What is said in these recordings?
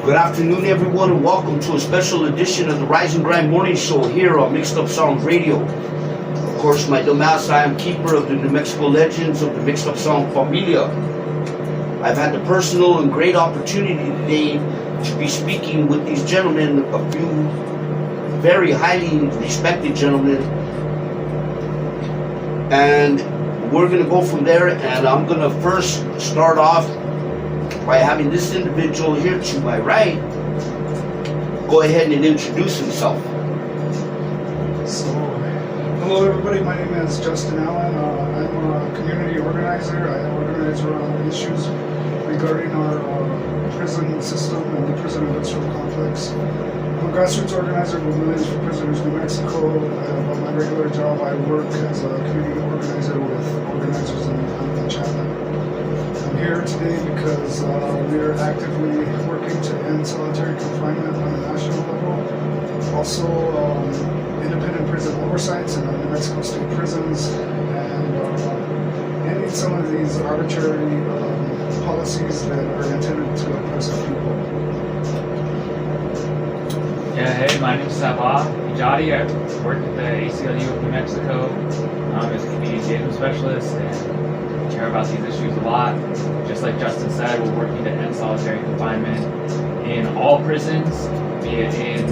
Good afternoon, everyone, and welcome to a special edition of the Rise and Grind Morning Show here on Mixed Up Sound Radio. Of course, my dumbass, I am keeper of the New Mexico legends of the Mixed Up Sound Familia. I've had the personal and great opportunity today to be speaking with these gentlemen, a few very highly respected gentlemen, and we're going to go from there. And I'm going to first start off by having this individual here to my right go ahead and introduce himself. So, hello everybody, my name is Justin Allen. I'm a community organizer. I organize around issues regarding our prison system and the prison industrial complex. I'm a grassroots organizer with Millions for Prisoners New Mexico. On my regular job, I work as a community organizer with Organizerz and Enchantment. I'm here today because we are actively working to end solitary confinement on a national level. Also, independent prison oversights in New Mexico state prisons, and ending some of these arbitrary policies that are intended to oppress our people. Yeah, hey, my name is Saba. I work at the A.C.L.U. of New Mexico as a community engagement specialist, and care about these issues a lot. Just like Justin said, we're working to end solitary confinement in all prisons, be it in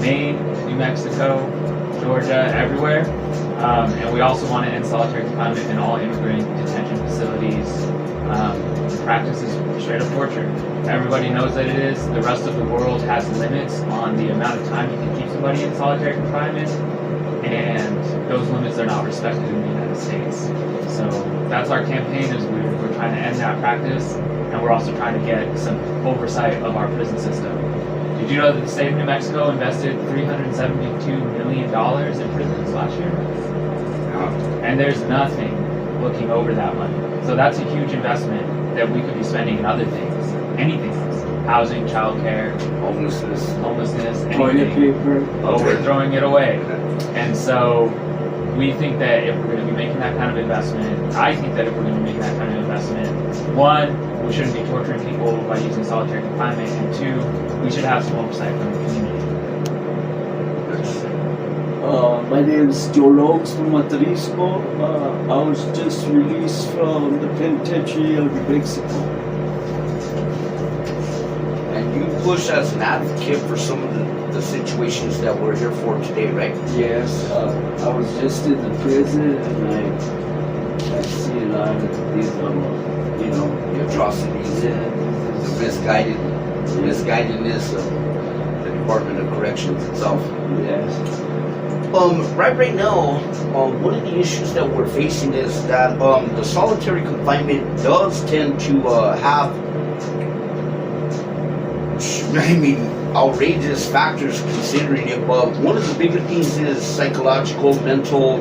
Maine, New Mexico, Georgia, everywhere. And we also want to end solitary confinement in all immigrant detention facilities. The practice is straight up torture. Everybody knows that it is. The rest of the world has limits on the amount of time you can keep somebody in solitary confinement, and those limits are not respected in the United States. So that's our campaign, is we're trying to end that practice, and we're also trying to get some oversight of our prison system. Did you know that the state of New Mexico invested $372 million in prisons last year? And there's nothing looking over that money. So that's a huge investment that we could be spending in other things, anything else. Housing, childcare, homelessness, toilet paper. Oh, we're throwing it away. And so we think that if we're going to be making that kind of investment, I think that if we're going to be making that kind of investment, one, we shouldn't be torturing people by using solitary confinement, and two, we should have some oversight from the community. My name is Lokz from Atrisco. I was just released from the penitentiary of New Mexico. And you push as an advocate for some of the situations that we're here for today, right? Yes, I was just in the prison, and I see a lot of these, The atrocities, the misguidedness of the Department of Corrections itself. Yes. Right now, one of the issues that we're facing is that the solitary confinement does tend to have, outrageous factors considering it, but one of the bigger things is psychological, mental,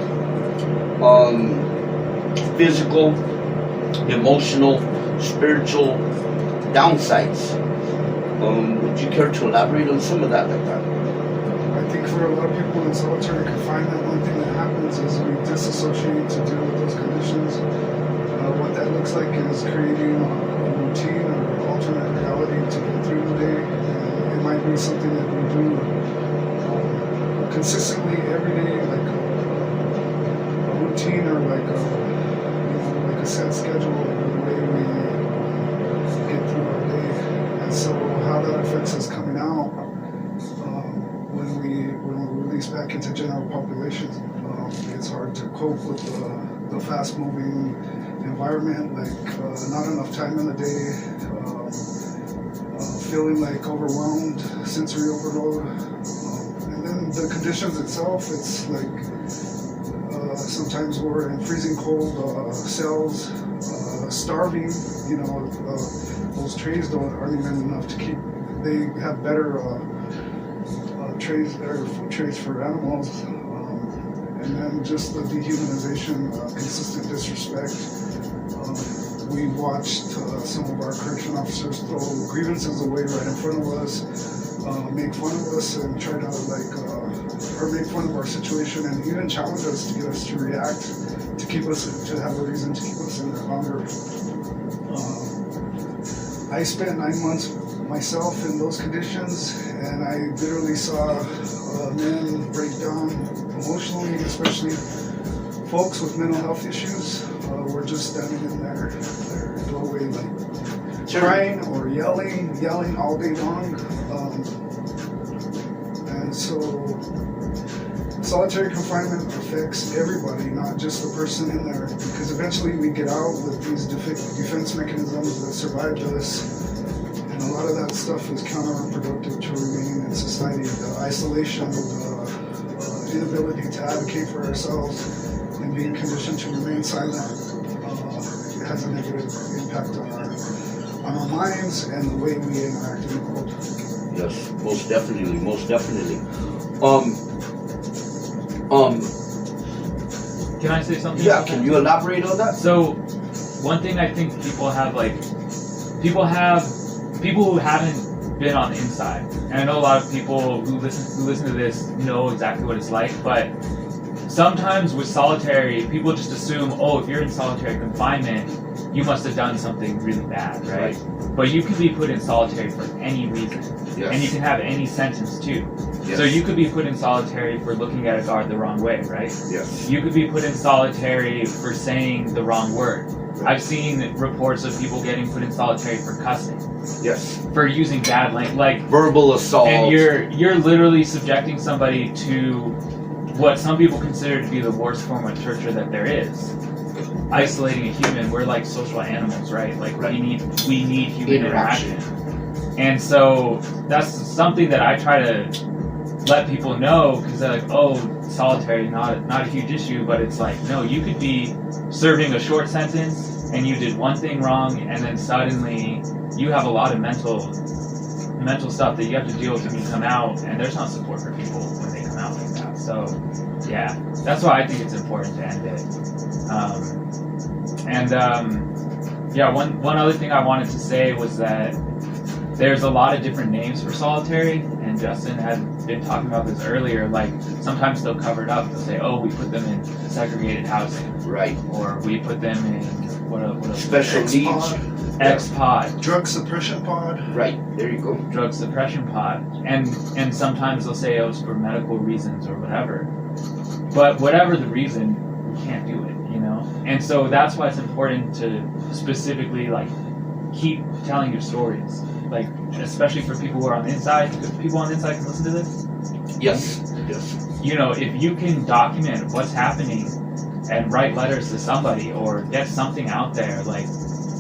physical, emotional, spiritual downsides. Would you care to elaborate on some of that like that? I think for a lot of people in solitary confinement, one thing that happens is we disassociate to deal with those conditions. What that looks like is creating a routine or alternate reality to get through the day. And it might be something that we do consistently every day, like a routine or like a set schedule of the way we get through our day. And so how that affects us coming out when we release back into general population, it's hard to cope with the fast-moving environment, like not enough time in the day, feeling like overwhelmed, sensory overload, and then the conditions itself. It's like sometimes we're in freezing cold cells, starving. Those trays aren't even enough to keep. They have better food trays for animals, and then just the dehumanization, consistent disrespect. We watched some of our correction officers throw grievances away right in front of us, make fun of us, and try to or make fun of our situation, and even challenge us to get us to react, to have a reason to keep us in there longer. I spent 9 months myself in those conditions, and I literally saw men break down emotionally, especially folks with mental health issues. Were just standing in their doorway, like crying or yelling all day long. And so solitary confinement affects everybody, not just the person in there, because eventually we get out with these defense mechanisms that survived us, and a lot of that stuff is counterproductive to remain in society. The isolation, the inability to advocate for ourselves, and being conditioned to remain silent, it has a negative impact on our minds and the way we interact in the world. Yes, most definitely, most definitely. Can I say something? Yeah, can you elaborate on that? So, one thing I think people who haven't been on the inside, and I know a lot of people who listen to this know exactly what it's like, but sometimes with solitary, people just assume, oh, if you're in solitary confinement, you must have done something really bad, right? But you can be put in solitary for any reason, and you can have any sentence too. So you could be put in solitary for looking at a guard the wrong way, right? Yes. You could be put in solitary for saying the wrong word. I've seen reports of people getting put in solitary for cussing. Yes. For using bad language, like verbal assault. And you're literally subjecting somebody to what some people consider to be the worst form of torture that there is. Isolating a human, we're like social animals, right? Like we need human interaction. And so that's something that I try to let people know, because they're like, oh, solitary, not a huge issue, but it's like, no, you could be serving a short sentence and you did one thing wrong, and then suddenly you have a lot of mental stuff that you have to deal with when you come out, and there's not support for people when they come out like that. So yeah, that's why I think it's important to end it. Yeah, one other thing I wanted to say was that there's a lot of different names for solitary, and Justin had been talking about this earlier. Like sometimes they'll cover it up. They'll say, "Oh, we put them in segregated housing," right? Or we put them in what special needs, X-pod, drug suppression pod. Right, there you go. Drug suppression pod, and sometimes they'll say, "Oh, it's for medical reasons or whatever." But whatever the reason, we can't do it, you know. And so that's why it's important to specifically like keep telling your stories. Like, especially for people who are on the inside, because people on the inside can listen to this. Yes, yes. You know, if you can document what's happening and write letters to somebody or get something out there, like,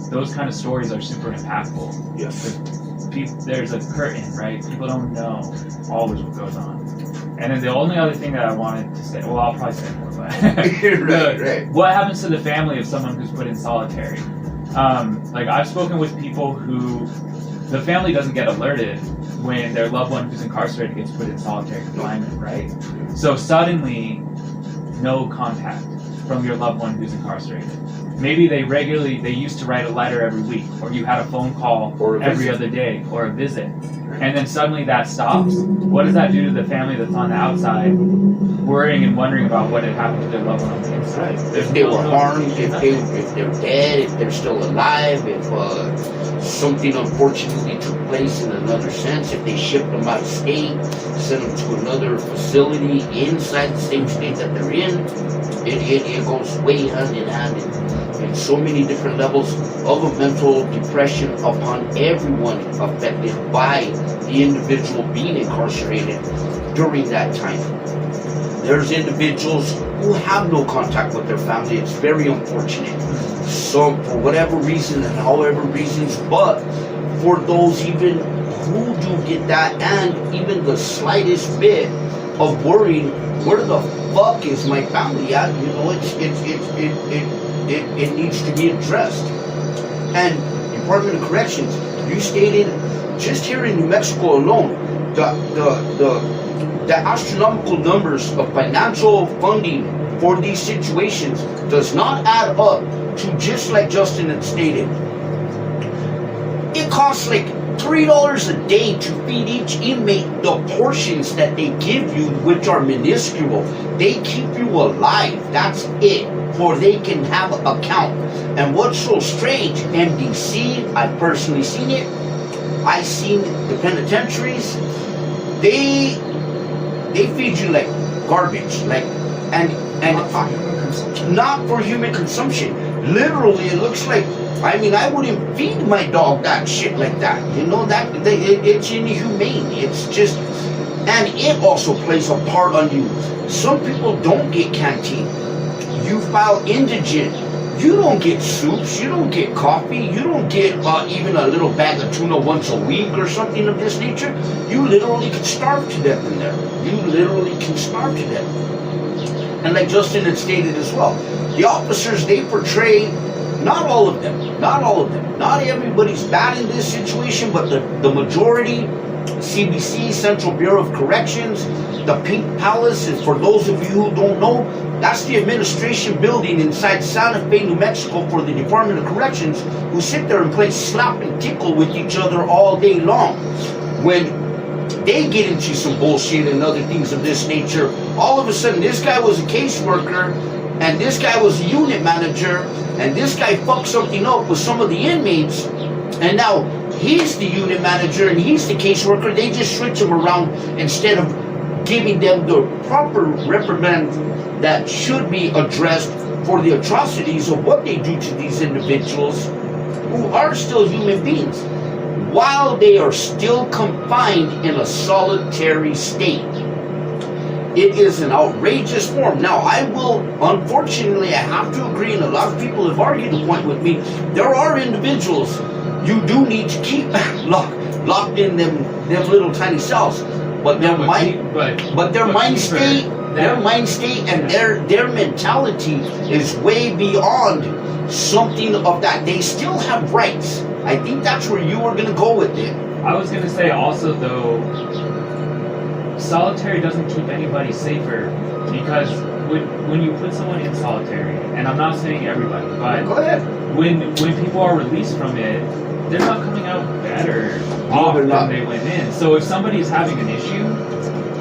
those kind of stories are super impactful. Yes. There's a curtain, right? People don't know always what goes on. And then the only other thing that I wanted to say, well, I'll probably say more, but right. What happens to the family of someone who's put in solitary? Like, I've spoken with people who the family doesn't get alerted when their loved one who's incarcerated gets put in solitary confinement, right? So suddenly, no contact from your loved one who's incarcerated. Maybe they used to write a letter every week, or you had a phone call every other day, or a visit. And then suddenly that stops. What does that do to the family that's on the outside, worrying and wondering about what had happened to their loved one on the inside? If they were harmed, if they're dead, if they're still alive, if something unfortunately took place in another sense, if they shipped them out of state, sent them to another facility inside the same state that they're in, it goes way hand in hand in so many different levels of a mental depression upon everyone affected by the individual being incarcerated during that time. There's individuals who have no contact with their family. It's very unfortunate. Some, for whatever reason and however reasons, but for those even who do get that, and even the slightest bit of worrying, where the fuck is my family at? You know, it needs to be addressed. And Department of Corrections, you stated, just here in New Mexico alone, the astronomical numbers of financial funding for these situations does not add up to, just like Justin had stated, it costs like $3 a day to feed each inmate the portions that they give you, which are minuscule. They keep you alive, that's it, for they can have a count. And what's so strange, MDC, I've personally seen it, I seen the penitentiaries, they feed you like garbage, like and not for human consumption. Literally, it looks like. I mean, I wouldn't feed my dog that shit like that. You know it's inhumane. It's just, and it also plays a part on you. Some people don't get canteen. You file indigent. You don't get soups. You don't get coffee. You don't get even a little bag of tuna once a week or something of this nature. You literally can starve to death in there. You literally can starve to death. And like Justin had stated as well, the officers, they portray. Not all of them. Not everybody's bad in this situation, but the majority, CBC, Central Bureau of Corrections, the Pink Palace, and for those of you who don't know, that's the administration building inside Santa Fe, New Mexico for the Department of Corrections, who sit there and play slap and tickle with each other all day long. When they get into some bullshit and other things of this nature, all of a sudden this guy was a caseworker, and this guy was a unit manager, and this guy fucked something up with some of the inmates, and now he's the unit manager and he's the caseworker. They just switch him around instead of giving them the proper reprimand that should be addressed for the atrocities of what they do to these individuals who are still human beings while they are still confined in a solitary state. It is an outrageous form. Now, I will, unfortunately, I have to agree, and a lot of people have argued the point with me, there are individuals you do need to keep locked in them little tiny cells. But their mind state and their mentality is way beyond something of that. They still have rights. I think that's where you were going to go with it. I was going to say also, though, solitary doesn't keep anybody safer, because when you put someone in solitary, and I'm not saying everybody, but go ahead. When people are released from it, they're not coming out better off than they went in. So if somebody's having an issue,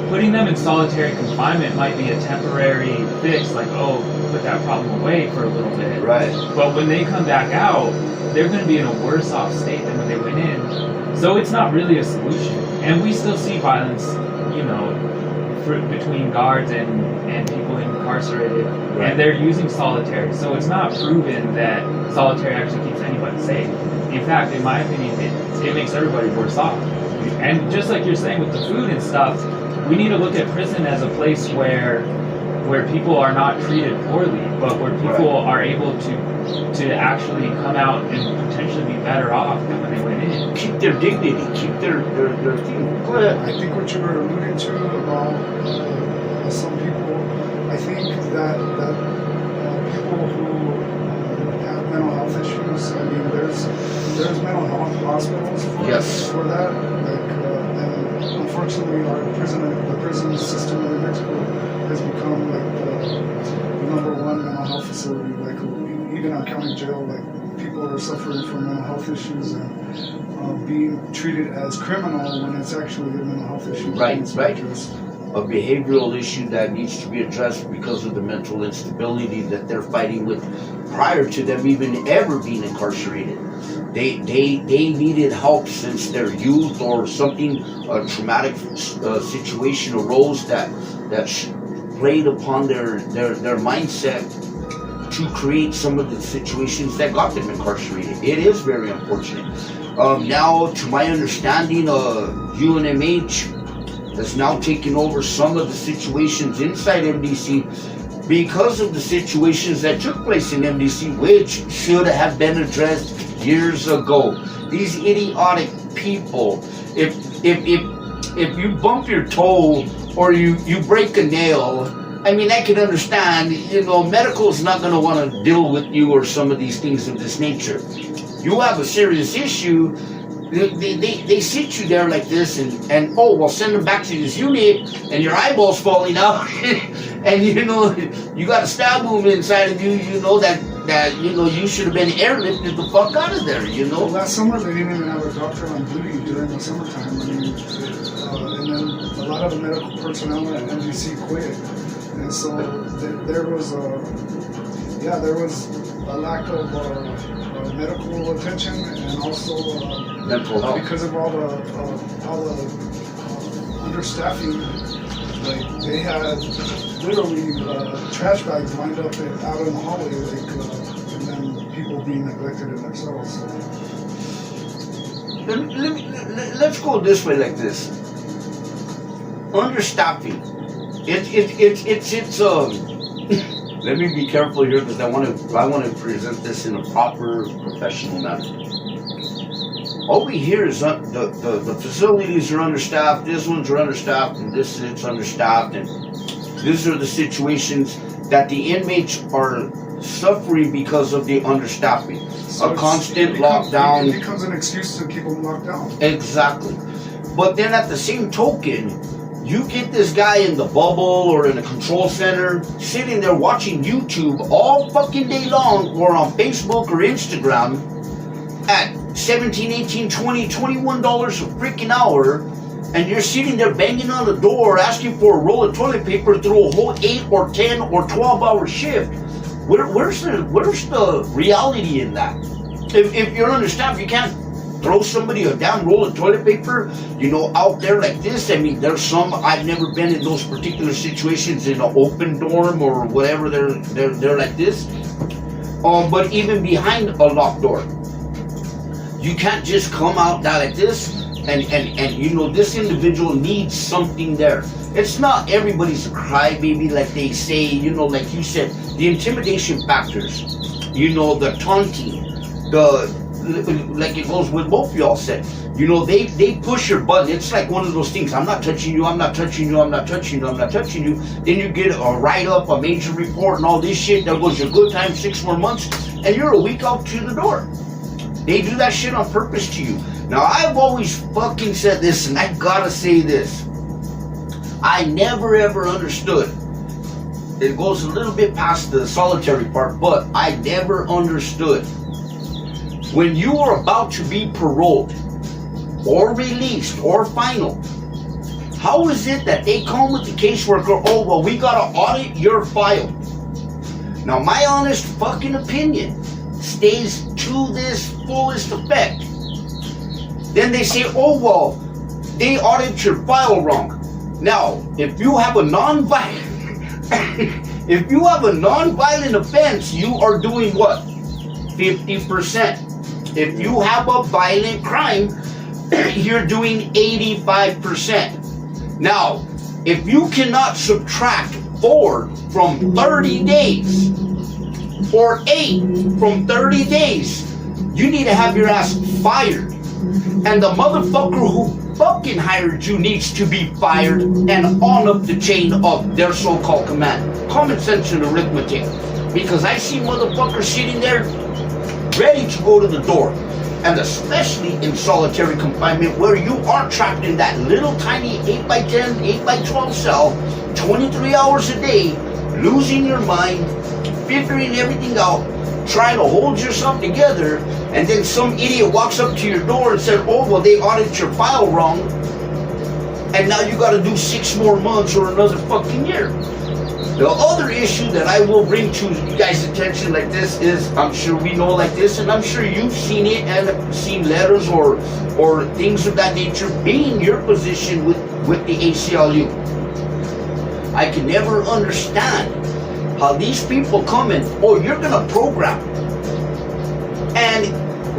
putting them in solitary confinement might be a temporary fix, like, oh, put that problem away for a little bit. Right. But when they come back out, they're going to be in a worse off state than when they went in. So it's not really a solution. And we still see violence, you know, between guards and people incarcerated, right. And they're using solitary. So it's not proven that solitary actually keeps anybody safe. In fact, in my opinion, it makes everybody worse off. And just like you're saying with the food and stuff, we need to look at prison as a place where people are not treated poorly, but where people are able to actually come out and potentially be better off than when they went in. Keep their dignity, keep their thing. Go ahead. I think what you were alluding to about some people, I think that people who have mental health issues, I mean, there's mental health hospitals for that. Like, and unfortunately, the prison system in New Mexico has become like the #1 mental health facility. Like, even our county jail, like, people are suffering from mental health issues and being treated as criminal when it's actually a mental health issue. Right. A behavioral issue that needs to be addressed because of the mental instability that they're fighting with prior to them even ever being incarcerated. They needed help since their youth, or something, a traumatic situation arose that played upon their mindset to create some of the situations that got them incarcerated. It is very unfortunate. Now, to my understanding, UNMH has now taken over some of the situations inside MDC because of the situations that took place in MDC, which should have been addressed years ago. These idiotic people, if you bump your toe or you break a nail, I mean, I can understand, you know, medical's not going to want to deal with you or some of these things of this nature. You have a serious issue, they sit you there like this and oh, well, send them back to this unit and your eyeball's falling out and, you know, you got a stab wound inside of you, you know, that you know, you should have been airlifted the fuck out of there, you know? Well, last summer they didn't even have a doctor on duty during the summertime. I mean, and then a lot of the medical personnel at MDC quit. And so there was a lack of medical attention, and also Mental health. because of all the understaffing. Like they had literally trash bags lined up out in the hallway, like, and then people being neglected in their cells. So. Let's go this way like this. Understaffing. It's let me be careful here because I want to present this in a proper professional manner. All we hear is the facilities are understaffed, this ones are understaffed, and this it's understaffed, and these are the situations that the inmates are suffering because of the understaffing. So a constant it lockdown. It becomes an excuse to keep them locked down. Exactly. But then at the same token, you get this guy in the bubble or in a control center sitting there watching YouTube all fucking day long or on Facebook or Instagram at $17, $18, $20, $21 a freaking hour, and you're sitting there banging on the door asking for a roll of toilet paper through a whole 8 or 10 or 12-hour shift. Where's the reality in that? If you're understaffed, you can't throw somebody a damn roll of toilet paper, out there like this. I mean, there's some, I've never been in those particular situations in an open dorm or whatever, they're like this. But even behind a locked door, you can't just come out like this and this individual needs something there. It's not everybody's a crybaby like they say, like you said, the intimidation factors, the taunting, like it goes with both of y'all said, they push your button. It's like one of those things, I'm not touching you, I'm not touching you, I'm not touching you, I'm not touching you. Then you get a write-up, a major report and all this shit. There goes your good time, 6 more months, and you're a week out to the door. They do that shit on purpose to you. Now, I've always fucking said this, and I gotta say this. I never ever understood. It goes a little bit past the solitary part, but I never understood. When you are about to be paroled, or released, or final, how is it that they come with the caseworker, oh, well, we gotta audit your file. Now, my honest fucking opinion stays to this fullest effect. Then they say, oh, well, they audit your file wrong. Now, if you have a non-violent offense, you are doing what? 50%. If you have a violent crime, you're doing 85%. Now, if you cannot subtract 4 from 30 days, or 8 from 30 days, you need to have your ass fired. And the motherfucker who fucking hired you needs to be fired and on up the chain of their so-called command. Common sense and arithmetic. Because I see motherfuckers sitting there ready to go to the door. And especially in solitary confinement where you are trapped in that little tiny 8x10, 8x12 cell, 23 hours a day, losing your mind, figuring everything out, trying to hold yourself together, and then some idiot walks up to your door and said, oh, well, they audited your file wrong, and now you gotta do 6 more months or another fucking year. The other issue that I will bring to you guys' attention like this is, I'm sure we know like this, and I'm sure you've seen it and seen letters or things of that nature, being in your position with the A.C.L.U. I can never understand how these people come in, oh, you're gonna program, and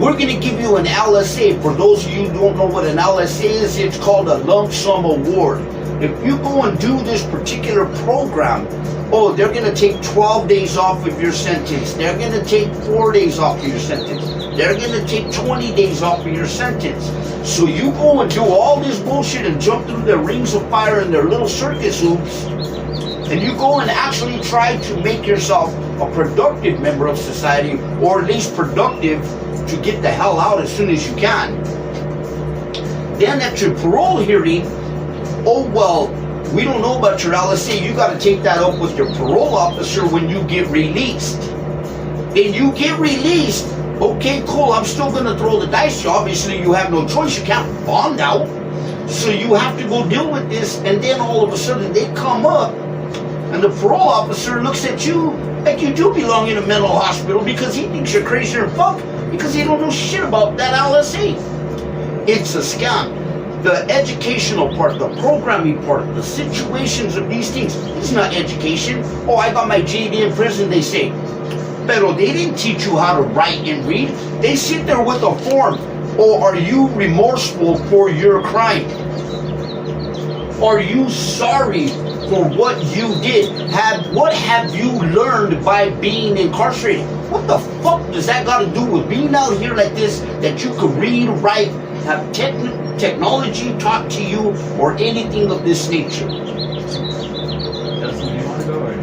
we're gonna give you an LSA. For those of you who don't know what an LSA is, it's called a lump sum award. If you go and do this particular program, oh, they're gonna take 12 days off of your sentence, they're gonna take 4 days off of your sentence, they're gonna take 20 days off of your sentence. So you go and do all this bullshit and jump through their rings of fire and their little circus hoops, and you go and actually try to make yourself a productive member of society, or at least productive to get the hell out as soon as you can. Then at your parole hearing, oh, well, we don't know about your LSA, you got to take that up with your parole officer when you get released. Then you get released, okay, cool, I'm still going to throw the dice. Obviously, you have no choice, you can't bond out. So you have to go deal with this, and then all of a sudden they come up, and the parole officer looks at you like you do belong in a mental hospital because he thinks you're crazy or fuck because he don't know shit about that LSA. It's a scam. The educational part, the programming part, the situations of these things, it's not education. Oh, I got my JD in prison, they say. Pero they didn't teach you how to write and read. They sit there with a form. Oh, are you remorseful for your crime? Are you sorry for what you did? What have you learned by being incarcerated? What the fuck does that got to do with being out here like this, that you could read, write, have technology taught to you, or anything of this nature? Justin, you want to go? Or?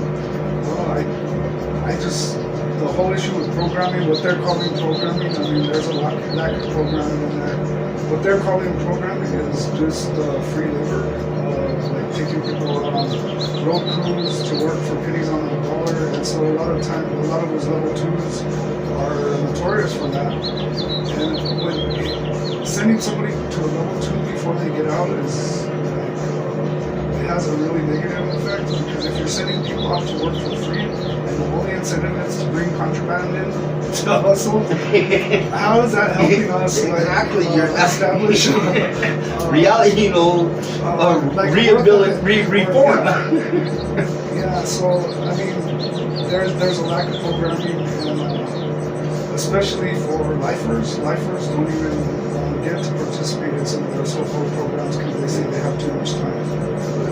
Well, I just, the whole issue with programming, what they're calling programming, I mean, there's a lack of programming in there. What they're calling programming is just free labor, like taking people on road crews to work for pennies on the dollar, and so a lot of those level 2s are notorious for that. And when sending somebody to a level 2 before they get out is like, it has a really negative effect, because if you're sending people out to work for free and the only incentive is to bring contraband in to hustle, how is that helping us Exactly, establish reality, reform? Yeah, so I mean, there's a lack of programming, and especially for lifers. Lifers don't even get to participate in some of their so-called programs because they say they have too much time.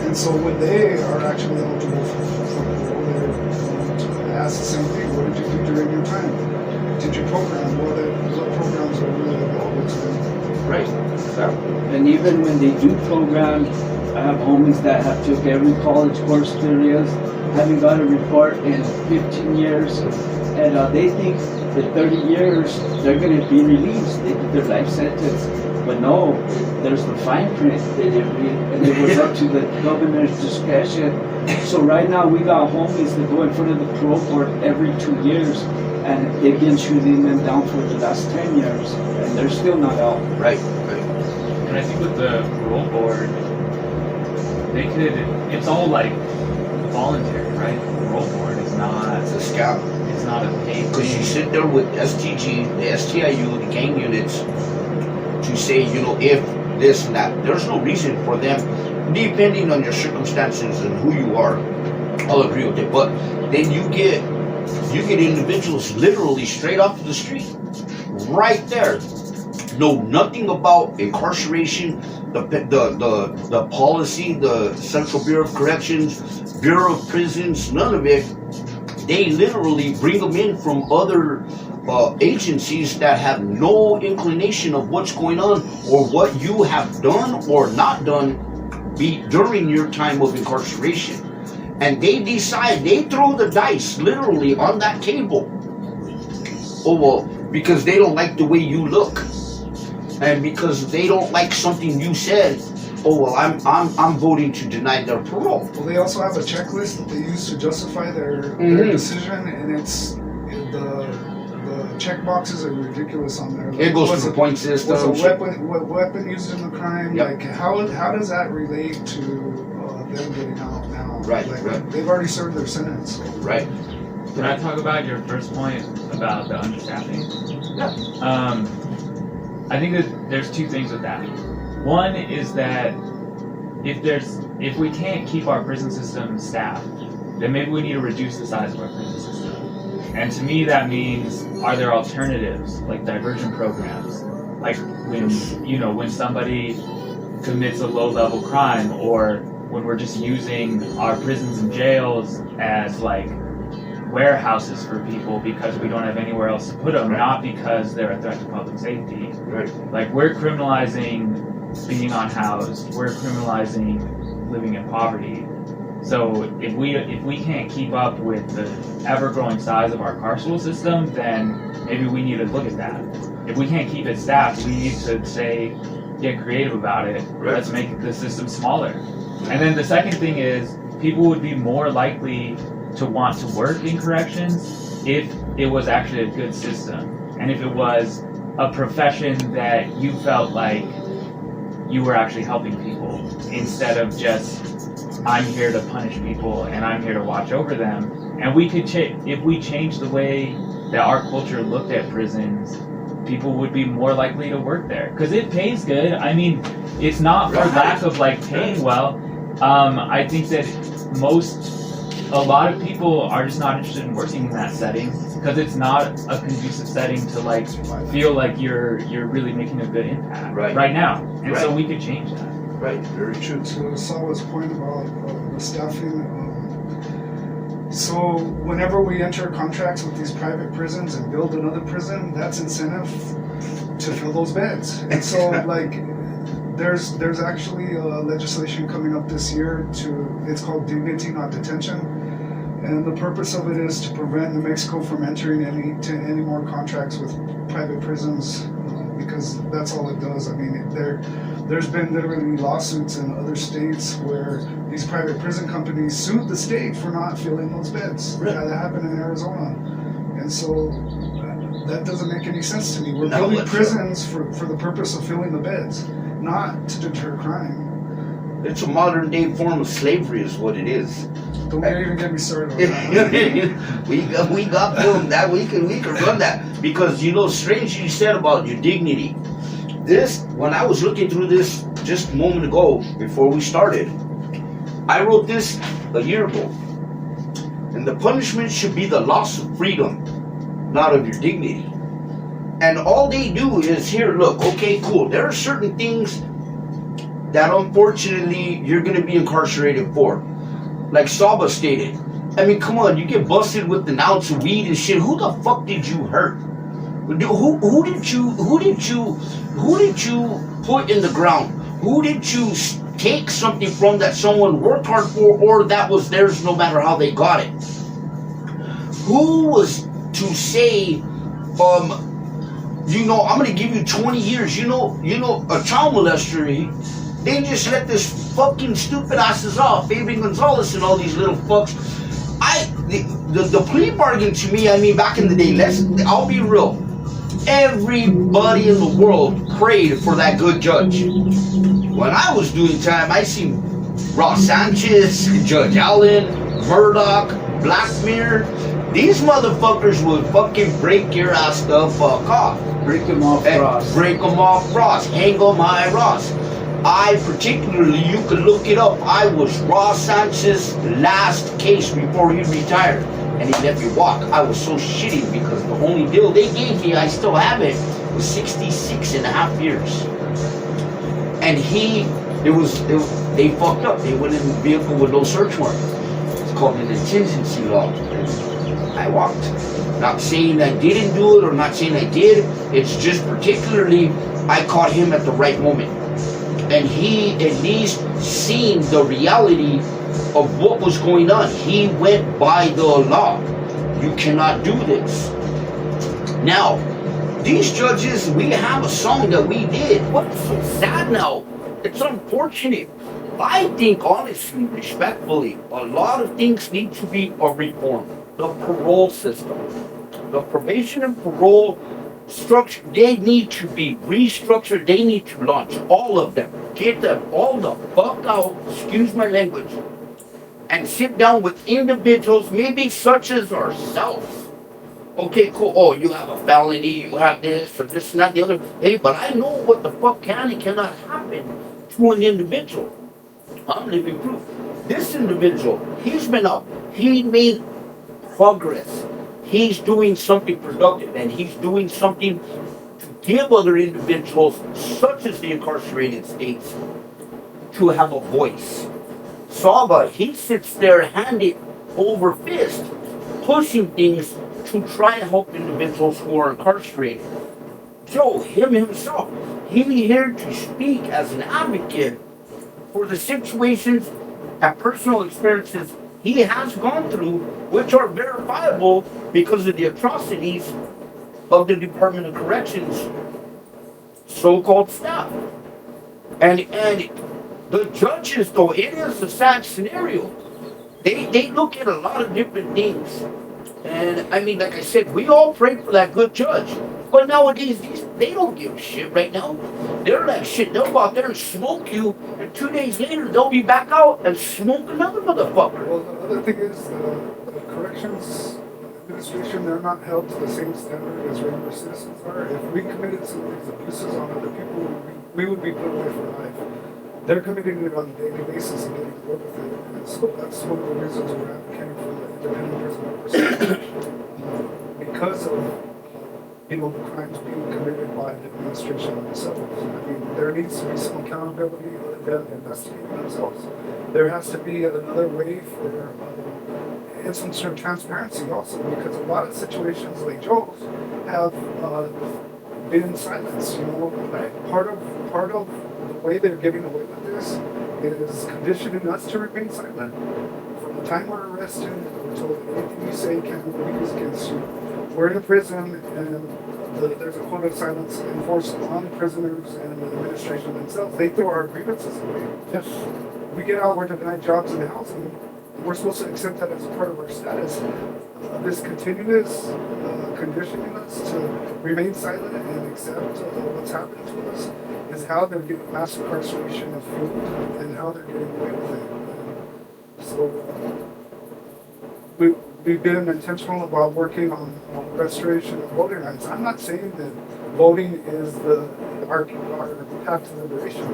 And so when they are actually eligible for parole, they're asked the same thing: what did you do during your time? Did you program? What programs are really available to them? Right. And even when they do program, I have homies that have took every college course there is, haven't got a report in 15 years, and they think that 30 years they're going to be released. They did their life sentence. But no, there's the fine print they didn't read, and it was up to the governor's discretion. So right now we got homies that go in front of the parole board every 2 years, and they've been shooting them down for the last 10 years, and they're still not out. Right. And I think with the parole board, it's all like voluntary, right? The parole board is not, It's a scam. it's not a paid Because you thing. sit there with STG, the STIU, the gang units, to say, if this and that. There's no reason for them, depending on your circumstances and who you are. I'll agree with it. But then you get individuals literally straight off the street, right there. Know nothing about incarceration, the policy, the Central Bureau of Corrections, Bureau of Prisons, none of it. They literally bring them in from other agencies that have no inclination of what's going on or what you have done or not done during your time of incarceration. And they decide, they throw the dice literally on that table. Oh, well, because they don't like the way you look. And because they don't like something you said, oh, well, I'm voting to deny their parole. Well, they also have a checklist that they use to justify their decision, and it's the check boxes are ridiculous on there. It goes through the point system. What weapon used in the crime? Yep. Like how does that relate to them getting out now? Right, like, right. They've already served their sentence. Right. Can I talk about your first point about the understaffing? Yeah. I think that there's two things with that. One is that if we can't keep our prison system staffed, then maybe we need to reduce the size of our prison system. And to me, that means, are there alternatives, like diversion programs? Like when somebody commits a low-level crime, or when we're just using our prisons and jails as like warehouses for people because we don't have anywhere else to put them, Right. not because they're a threat to public safety. Right. Like, we're criminalizing being unhoused, we're criminalizing living in poverty. So if we can't keep up with the ever-growing size of our carceral system, then maybe we need to look at that. If we can't keep it staffed, we need to get creative about it. Right. Let's make the system smaller. And then the second thing is, people would be more likely to want to work in corrections if it was actually a good system, and if it was a profession that you felt like you were actually helping people, instead of just, I'm here to punish people and I'm here to watch over them, And we could if we change the way that our culture looked at prisons, people would be more likely to work there because it pays good. I mean, it's not for lack of like paying well. I think that a lot of people are just not interested in working in that setting because it's not a conducive setting to like feel like you're really making a good impact right now. And so we could change that. Right, very true. To Saba's point about the staffing, so whenever we enter contracts with these private prisons and build another prison, that's incentive to fill those beds. And so like there's actually legislation coming up this year it's called dignity, not detention. And the purpose of it is to prevent New Mexico from entering any more contracts with private prisons, because that's all it does. I mean, there's been literally lawsuits in other states where these private prison companies sued the state for not filling those beds. Right. Yeah, that happened in Arizona. And so that doesn't make any sense to me. We're building prisons for the purpose of filling the beds, not to deter crime. It's a modern day form of slavery is what it is. Don't even get me started on that. we got film that we can run that, because strange you said about your dignity. This, when I was looking through this just a moment ago before we started, I wrote this a year ago. And the punishment should be the loss of freedom, not of your dignity. And all they do is here, look, okay, cool. There are certain things that unfortunately you're going to be incarcerated for. Like Saba stated. I mean, come on, you get busted with an ounce of weed and shit. Who the fuck did you hurt? Who did you put in the ground? Who did you take something from that someone worked hard for, or that was theirs no matter how they got it? Who was to say, I'm gonna give you 20 years. A child molester, they just let this fucking stupid asses off, Baby Gonzalez and all these little fucks. The plea bargain to me, I mean, back in the day, I'll be real. Everybody in the world prayed for that good judge. When I was doing time, I seen Ross Sanchez, Judge Allen, Murdoch, Blackmere. These motherfuckers would fucking break your ass the fuck off. Break them off, Ross. Break them off, Ross. Hang on my Ross. I particularly, you could look it up, I was Ross Sanchez's last case before he retired. And he let me walk. I was so shitty because the only deal they gave me, I still have it, was 66 and a half years. And they fucked up. They went in the vehicle with no search warrant. It's called an contingency law. And I walked. Not saying I didn't do it or not saying I did. It's just particularly, I caught him at the right moment. And he at least seen the reality of what was going on. He went by the law. You cannot do this. Now, these judges, we have a song that we did. What's so sad now? It's unfortunate. I think, honestly, respectfully, a lot of things need to be reformed. The parole system, the probation and parole structure, they need to be restructured. They need to launch all of them. Get them all the fuck out, excuse my language, and sit down with individuals, maybe such as ourselves. Okay, cool. Oh, you have a felony, you have this or this and that, the other. Hey, but I know what the fuck can and cannot happen to an individual. I'm living proof. This individual, he's been up. He made progress. He's doing something productive, and he's doing something to give other individuals, such as the incarcerated states, to have a voice. Saba, he sits there handed over fist, pushing things to try and help individuals who are incarcerated. Joe, him himself, he's here to speak as an advocate for the situations and personal experiences he has gone through, which are verifiable because of the atrocities of the Department of Corrections so-called staff. And the judges, though, it is a sad scenario. They look at a lot of different things. And I mean, like I said, we all pray for that good judge. But nowadays, they don't give a shit right now. They're like, shit, they'll go out there and smoke you, and 2 days later, they'll be back out and smoke another motherfucker. Well, the other thing is, the corrections administration, they're not held to the same standard as regular citizens are. If we committed some of these abuses on other people, we would be put away for life. They're committing it on a daily basis and getting away with it. And so that's one of the reasons we're advocating for the independent prison oversight. Because of the crimes being committed by the administration themselves. I mean, there needs to be some accountability of them investigating themselves. There has to be another way for and some sort of transparency also, because a lot of situations like Joe's have been silenced. Like part of the way they're getting away with this is conditioning us to remain silent. From the time we're arrested, we're told that anything you say can't be used against you. We're in a prison, and there's a code of silence enforced on prisoners and the administration themselves. They throw our grievances away. Yes. We get out, we're denied jobs and housing. We're supposed to accept that as part of our status. This continuous conditioning us to remain silent and accept what's happening to us is how they're getting mass incarceration of food and how they're getting away with it. So we've been intentional about working on restoration of voting rights. I'm not saying that voting is our path to liberation.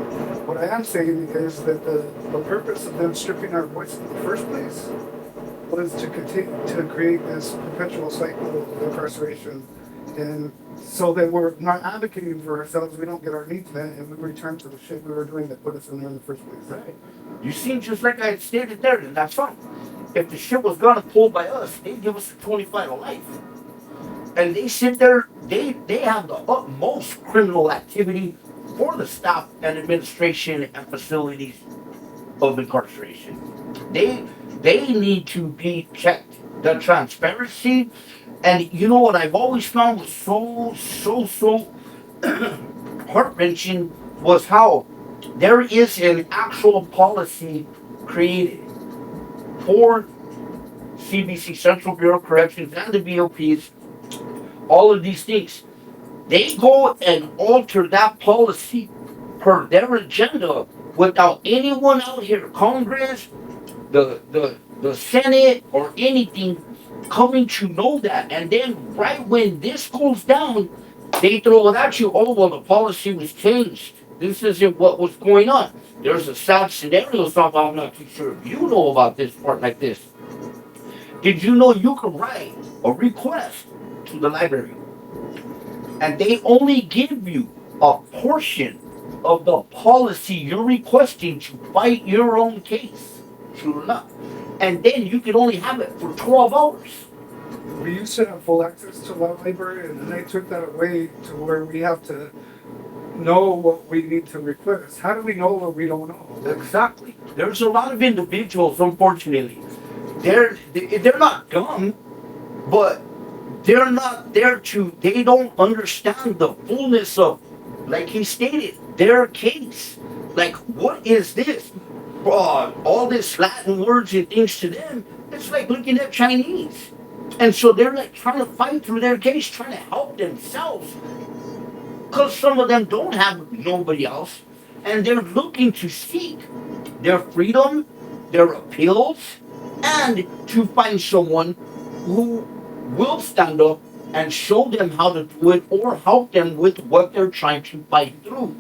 What I am saying is that the purpose of them stripping our voice in the first place was to continue to create this perpetual cycle of incarceration, and so that we're not advocating for ourselves, we don't get our needs met, and we return to the shit we were doing that put us in there in the first place. Right. You seem just like I had stated there in that song. If the shit was gonna pull by us, they'd give us a 25 to life. And they sit there, they have the utmost criminal activity for the staff and administration and facilities of incarceration. They need to be checked. The transparency, and you know what I've always found was so heart-wrenching was how there is an actual policy created for CBC, Central Bureau of Corrections, and the BOPs, all of these things. They go and alter that policy per their agenda without anyone out here, Congress, the Senate, or anything coming to know that. And then right when this goes down, they throw it at you. Oh, well, the policy was changed. This isn't what was going on. There's a sad scenario, Saba. I'm not too sure if you know about this part like this. Did you know you can write a request to the library, and they only give you a portion of the policy you're requesting to fight your own case? True enough. And then you can only have it for 12 hours. We used to have full access to the library, and then they took that away to where we have to know what we need to request. How do we know what we don't know? Exactly. There's a lot of individuals, unfortunately. They're not dumb, but they're not there they don't understand the fullness of, like he stated, their case. Like, what is this? All this Latin words and things to them, it's like looking at Chinese. And so they're like trying to fight through their case, trying to help themselves. Because some of them don't have nobody else. And they're looking to seek their freedom, their appeals, and to find someone who will stand up and show them how to do it or help them with what they're trying to fight through.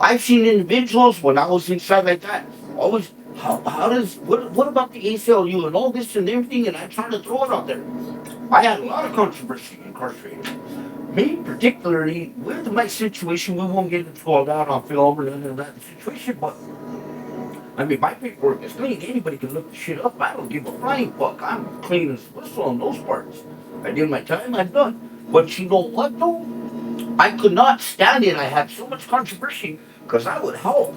I've seen individuals when I was inside like that, always, what about the A.C.L.U. and all this and everything, and I tried to throw it out there. I had a lot of controversy incarcerated. Me particularly, with my situation, we won't get into all that on film or none of that situation, but I mean, my paperwork is clean. Anybody can look the shit up. I don't give a flying fuck. I'm clean as whistle on those parts. I did my time, I'm done. But you know what though? I could not stand it. I had so much controversy because I would help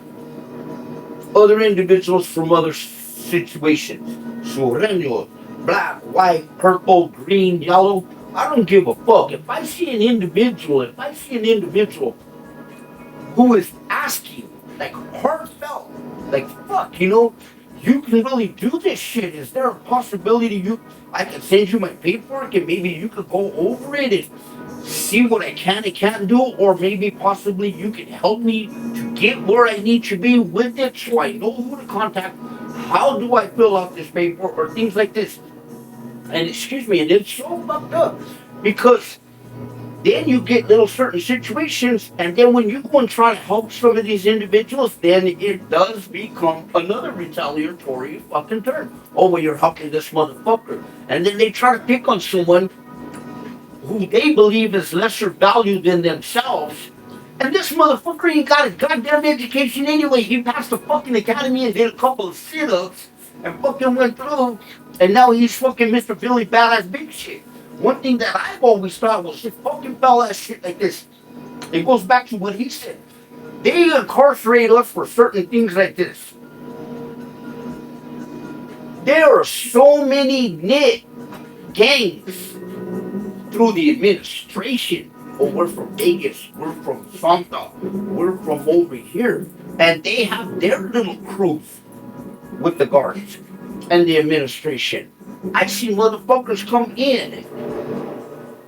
other individuals from other situations. Sureños, black, white, purple, green, yellow. I don't give a fuck. If I see an individual who is asking, like heartfelt, like fuck, you can really do this shit. Is there a possibility I can send you my paperwork and maybe you could go over it and see what I can and can't do, or maybe possibly you can help me to get where I need to be with it so I know who to contact. How do I fill out this paper or things like this? And excuse me, and it's so fucked up because then you get little certain situations, and then when you go and try to help some of these individuals, then it does become another retaliatory fucking turn. Oh, well, you're helping this motherfucker. And then they try to pick on someone who they believe is lesser value than themselves. And this motherfucker ain't got a goddamn education anyway. He passed the fucking academy and did a couple of sit-ups and fucking went through, and now he's fucking Mr. Billy Badass Big Shit. One thing that I've always thought was this fucking fella shit like this. It goes back to what he said. They incarcerate us for certain things like this. There are so many knit gangs through the administration. Oh, we're from Vegas, we're from Santa, we're from over here. And they have their little crews with the guards and the administration. I see motherfuckers come in.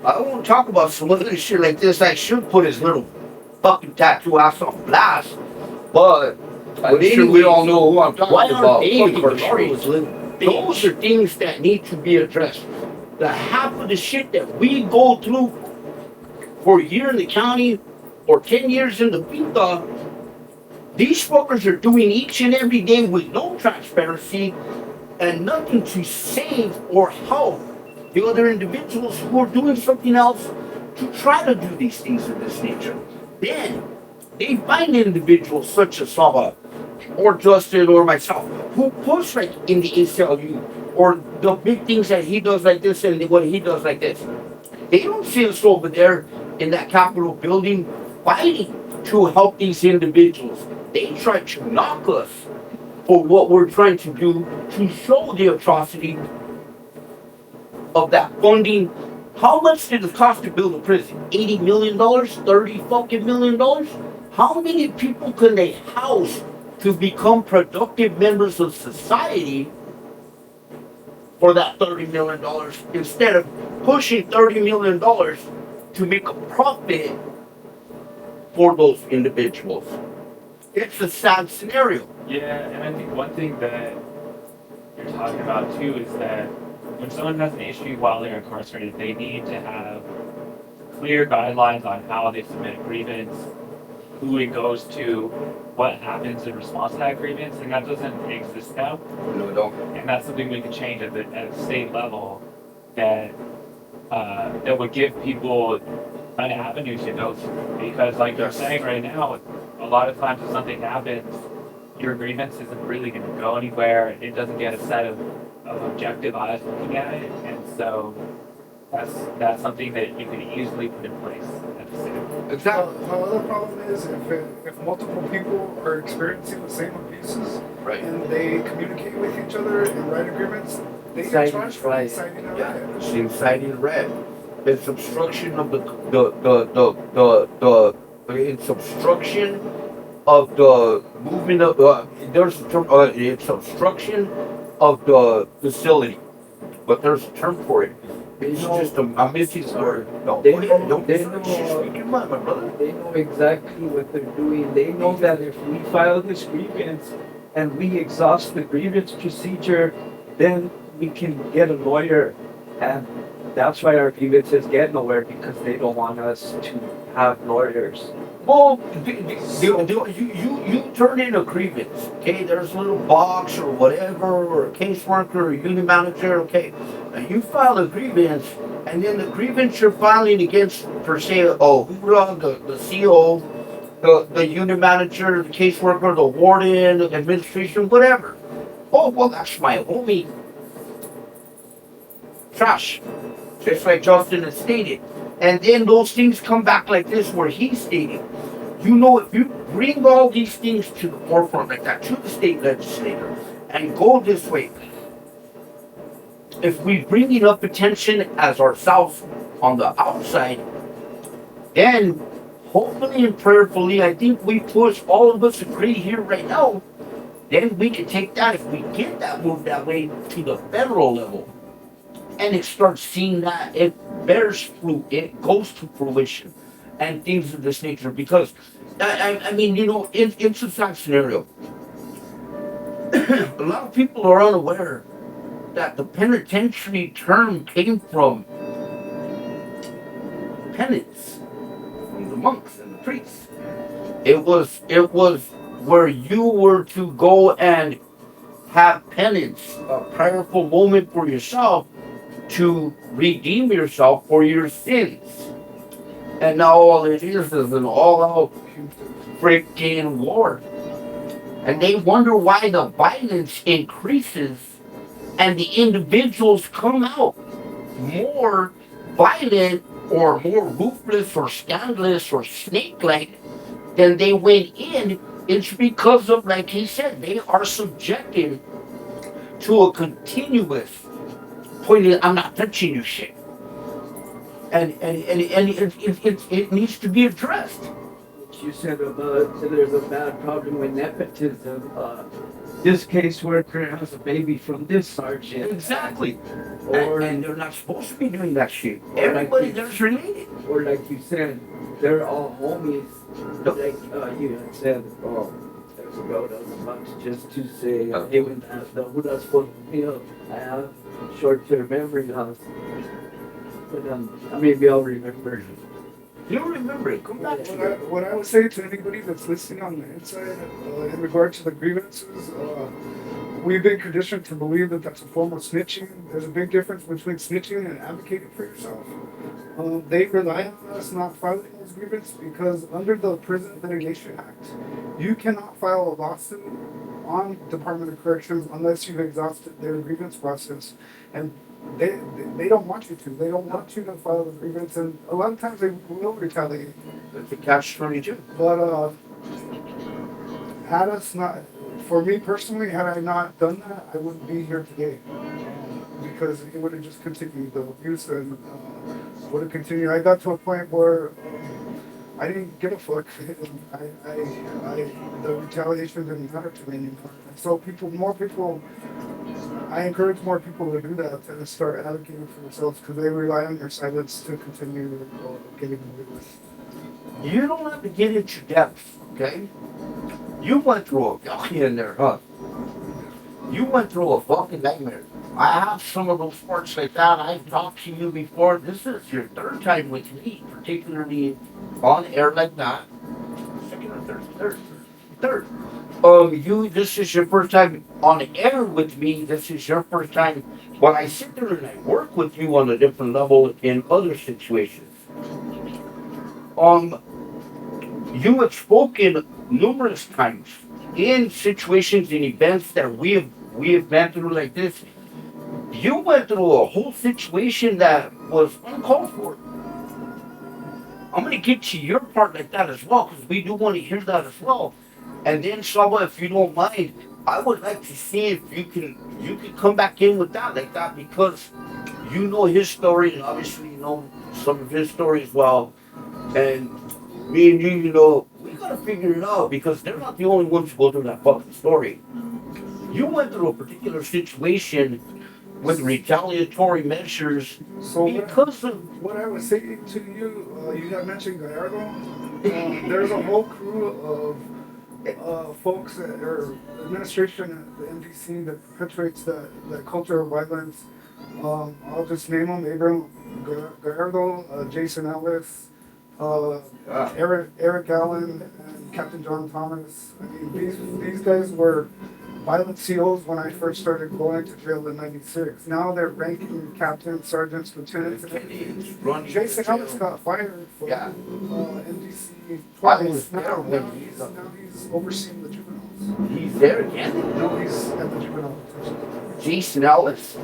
I won't talk about some other shit like this. I should put his little fucking tattoo ass on blast. But I'm sure we all know who I'm talking about. Those are things that need to be addressed. The half of the shit that we go through for a year in the county or 10 years in the Pinta, these fuckers are doing each and every day with no transparency and nothing to save or help the other individuals who are doing something else to try to do these things of this nature. Then they find individuals such as Saba or Justin or myself who push like in the A.C.L.U or the big things that he does like this and what he does like this. They don't see us over there in that Capitol building fighting to help these individuals. They try to knock us for what we're trying to do to show the atrocity of that funding. How much did it cost to build a prison? $80 million? $30 fucking million? How many people can they house to become productive members of society for that $30 million instead of pushing $30 million to make a profit for those individuals? It's a sad scenario. Yeah, and I think one thing that you're talking about too is that when someone has an issue while they're incarcerated, they need to have clear guidelines on how they submit a grievance, who it goes to, what happens in response to that grievance, and that doesn't exist now. No, don't. And that's something we can change at the state level that that would give people an avenue to go through. Because like you're saying right now, a lot of times if something happens, your grievance isn't really going to go anywhere. It doesn't get a set of objective eyes looking at it, and so that's something that you can easily put in place at the state level. Exactly. The other problem is if multiple people are experiencing the same abuses, Right. and they communicate with each other and write agreements, they get charged for Right. inciting a Yeah, riot. it's inciting red. It's obstruction of it's obstruction of the movement of there's a term. It's obstruction of the facility, but there's a term for it. It's just a missing word. No, They go know- ahead, don't they speak know- your mind, my brother. They know exactly what they're doing. They know that if we file this grievance and we exhaust the grievance procedure, then we can get a lawyer. And that's why our grievances get nowhere, because they don't want us to have lawyers. Well, you turn in a grievance, okay? There's a little box or whatever, or a caseworker or a union manager, okay? And you file a grievance, and then the grievance you're filing against, per se, the CO, the union manager, the caseworker, the warden, the administration, whatever. Oh, well, that's my homie. Trash. Just like Justin has stated. And then those things come back like this, where he's stating, you know, if you bring all these things to the forefront like that, to the state legislator, and go this way, if we bring enough attention as ourselves on the outside, then hopefully and prayerfully, I think we push, all of us agree here right now, then we can take that, if we get that move that way, to the federal level. And it starts seeing that it bears fruit, it goes to fruition, and things of this nature. Because, I mean, you know, it's a sad scenario. A lot of people are unaware that the penitentiary term came from penance, from the monks and the priests. It was where you were to go and have penance, a prayerful moment for yourself to redeem yourself for your sins. And now all it is an all-out freaking war. And they wonder why the violence increases and the individuals come out more violent or more ruthless or scandalous or snake-like than they went in. It's because of, like he said, they are subjected to a continuous pointing, I'm not touching you shit. And it needs to be addressed. You said about there's a bad problem with nepotism. This caseworker has a baby from this sergeant. Exactly. Or and they're not supposed to be doing that shit. Everybody like there's related. Or like you said, they're all homies. Nope. Like you had said, there's a road on the box just to say, hey, when who does supposed to feel? I have short-term memory loss. But maybe I'll remember. You remember it. Come back to it. What I would say to anybody that's listening on the inside in regard to the grievances, we've been conditioned to believe that that's a form of snitching. There's a big difference between snitching and advocating for yourself. They rely on us not filing those grievances because under the Prison Litigation Act, you cannot file a lawsuit on Department of Corrections unless you've exhausted their grievance process. And they don't want you to. They don't want you to file the grievance, and a lot of times they will retaliate. It's a catch-22. But had us not, for me personally, had I not done that, I wouldn't be here today. Because it would have just continued, the abuse and would have continued. I got to a point where I didn't give a fuck. The retaliation didn't matter to me anymore. So more people, I encourage more people to do that and start advocating for themselves because they rely on your silence to continue getting away with. You don't have to get into depth, okay? You went through in there, huh? You went through a fucking nightmare. I have some of those sports like that. I've talked to you before. This is your third time with me, particularly on air like that. Second or third. This is your first time on air with me. This is your first time when I sit there and I work with you on a different level in other situations. You have spoken numerous times in situations and events that we have been through like this. You went through a whole situation that was uncalled for. I'm going to get to your part like that as well, because we do want to hear that as well. And then, Saba, if you don't mind, I would like to see if you can come back in with that like that, because you know his story, and obviously you know some of his story as well. And me and you, we got to figure it out, because they're not the only ones who go through that fucking story. You went through a particular situation with retaliatory measures because of what I was saying to you. You had mentioned Gallardo. There's a whole crew of folks that are administration at the MDC that perpetuates that culture of violence. I'll just name them: Abraham Gallardo, Jason Ellis, Eric Allen, and Captain John Thomas. I mean, these guys were violent SEALs when I first started going to jail in '96. Now they're ranking captains, sergeants, lieutenants. Jason Ellis got fired from NDC twice. Now he's overseeing the juveniles. He's there again? No, he's at the juvenile detention. Jason Ellis?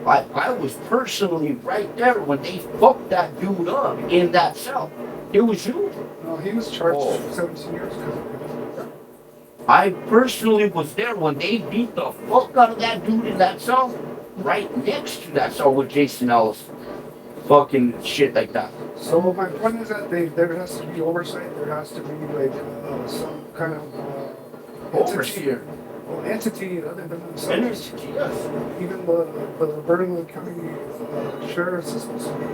I was personally right there when they fucked that dude up in that cell. It was you. No, he was charged 17 years ago. I personally was there when they beat the fuck out of that dude in that cell, right next to that cell with Jason Ellis. Fucking shit like that. So my point is that there has to be oversight. There has to be like some kind of Overseer. Entity other than themselves. Entity, yes. Even the Bernalillo County Sheriff's is supposed to be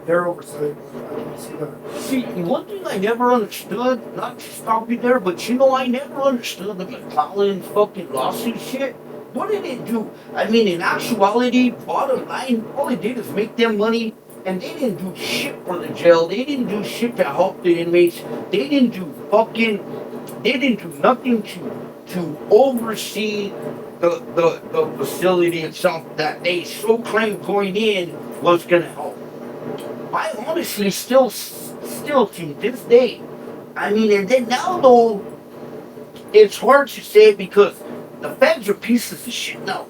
their oversight. I don't see that. See, one thing I never understood, not to stop you there, but I never understood the McClellan fucking lawsuit shit. What did it do? I mean, in actuality, bottom line, all it did is make them money, and they didn't do shit for the jail. They didn't do shit to help the inmates. They didn't do nothing to oversee the facility itself that they so claimed going in was gonna help. I honestly still to this day, I mean, and then now though, it's hard to say because the feds are pieces of shit now.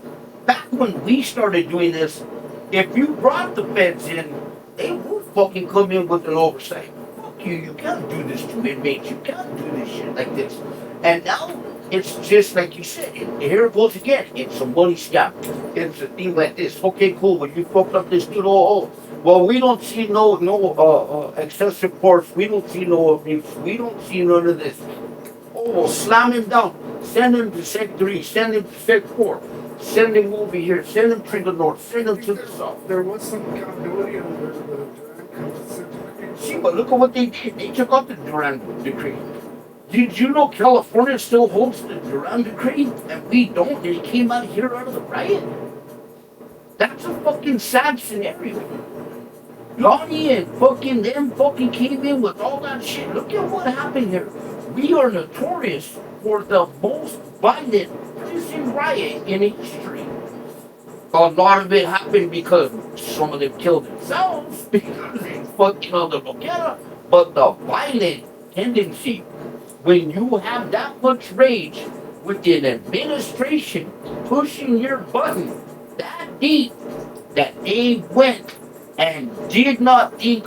Back when we started doing this, if you brought the feds in, they would fucking come in with an oversight. Fuck you, you can't do this to inmates, you can't do this shit like this. And now, it's just like you said, here it goes again. It's a money scam. It's a thing like this. Okay, cool, but you fucked up this dude, well, we don't see no excessive force, we don't see no abuse, we don't see none of this. Oh, slam him down, send him to Sec 3, send him to Sec 4, send him over here, send him to the north, send him to the south. There was some accountability under the Durant consent decree. See, but look at what they did. They took out the Durant decree. Did you know California still holds the Durant decree and we don't? And it came out here out of the riot. That's a fucking sad scenario. Lonnie and fucking them fucking came in with all that shit. Look at what happened here. We are notorious for the most violent prison riot in history. A lot of it happened because some of them killed themselves because they fucking on the Loquera. But the violent tendency, when you have that much rage with an administration pushing your button that deep that they went and did not think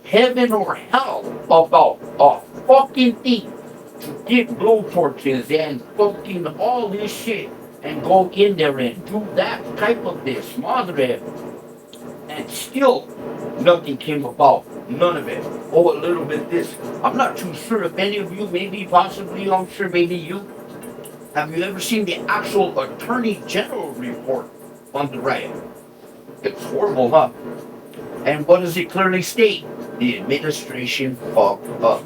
heaven or hell about a fucking thing to get blowtorches and fucking all this shit and go in there and do that type of this, madre, and still nothing came about. None of it. Oh, a little bit this. I'm not too sure if any of you, maybe, possibly, I'm sure maybe you, have you ever seen the actual Attorney General report on the riot? It's horrible, huh? And what does it clearly state? The administration fucked up.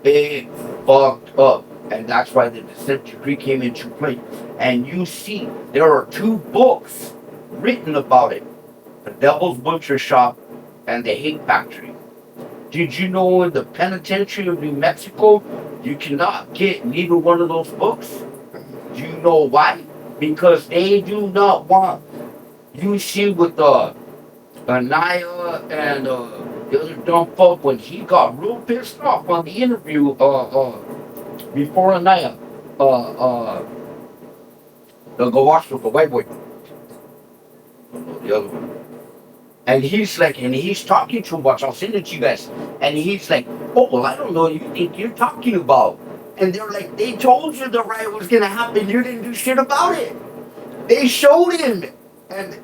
It fucked up. And that's why the dissent decree came into play. And you see, there are 2 books written about it. The Devil's Butcher Shop and the Hate Factory. Did you know in the penitentiary of New Mexico, you cannot get neither one of those books? Do you know why? Because they do not want, you see with Anaya and the other dumb fuck, when he got real pissed off on the interview before Anaya, the go watch with the white boy. The other one. And he's like, and he's talking too much. I'll send it to you guys. And he's like, oh, well, I don't know what you think you're talking about. And they're like, they told you the riot was going to happen. You didn't do shit about it. They showed him. And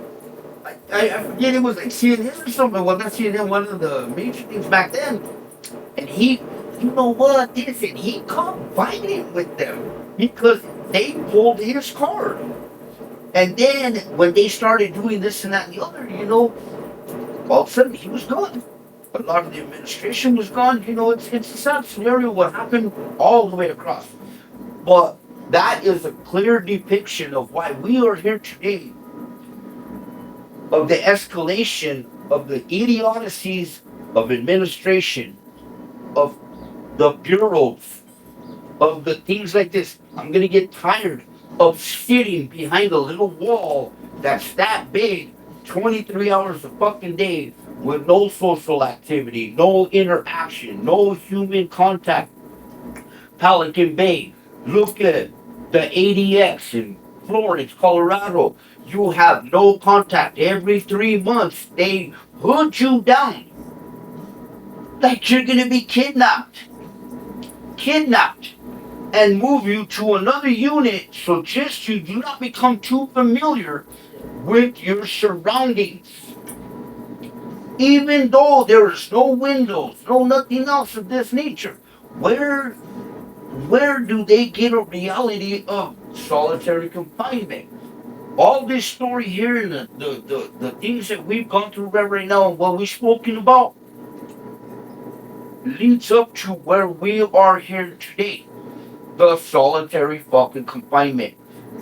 I forget, it was like CNN or something. Well, not CNN, one of the major things back then. And he, you know what, this, and he caught fighting with them because they pulled his card. And then when they started doing this and that and the other, you know, all of a sudden he was gone. A lot of the administration was gone. You know, it's a sad scenario what happened all the way across. But that is a clear depiction of why we are here today, of the escalation of the idiocies of administration, of the bureaus, of the things like this. I'm going to get tired of sitting behind a little wall that's that big 23 hours a fucking day with no social activity, no interaction, no human contact. Pelican Bay, look at the ADX in Florence, Colorado. You have no contact. Every 3 months, they hood you down like you're going to be kidnapped, and move you to another unit so just you do not become too familiar with your surroundings. Even though there is no windows, no nothing else of this nature, where do they get a reality of solitary confinement? All this story here and the things that we've gone through right now and what we've spoken about leads up to where we are here today. The solitary fucking confinement.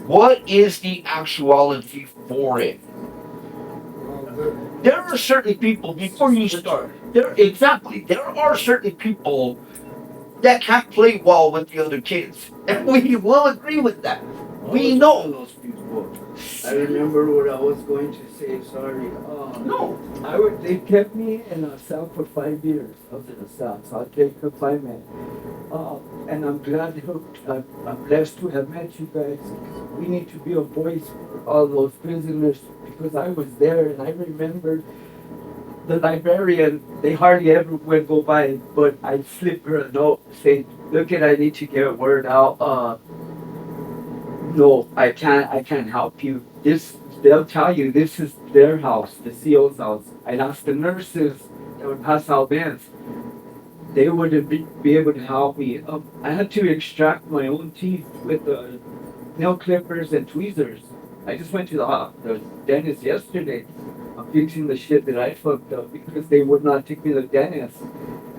What is the actuality for it? There are certain people, before you start, there are certain people that can't play well with the other kids. And we will agree with that. We know. Those people. I remember what I was going to say, sorry. No. They kept me in a cell for 5 years. I was in a cell, so I take confinement. And I'm glad, I'm blessed to have met you guys. We need to be a voice for all those prisoners because I was there and I remember the librarian, they hardly ever would go by, but I'd slip her a note saying, look I need to get word out. No, I can't help you. They'll tell you this is their house, the CO's house. I'd ask the nurses that would pass out meds. They wouldn't be able to help me. I had to extract my own teeth with nail clippers and tweezers. I just went to the dentist yesterday. I'm fixing the shit that I fucked up because they would not take me to the dentist.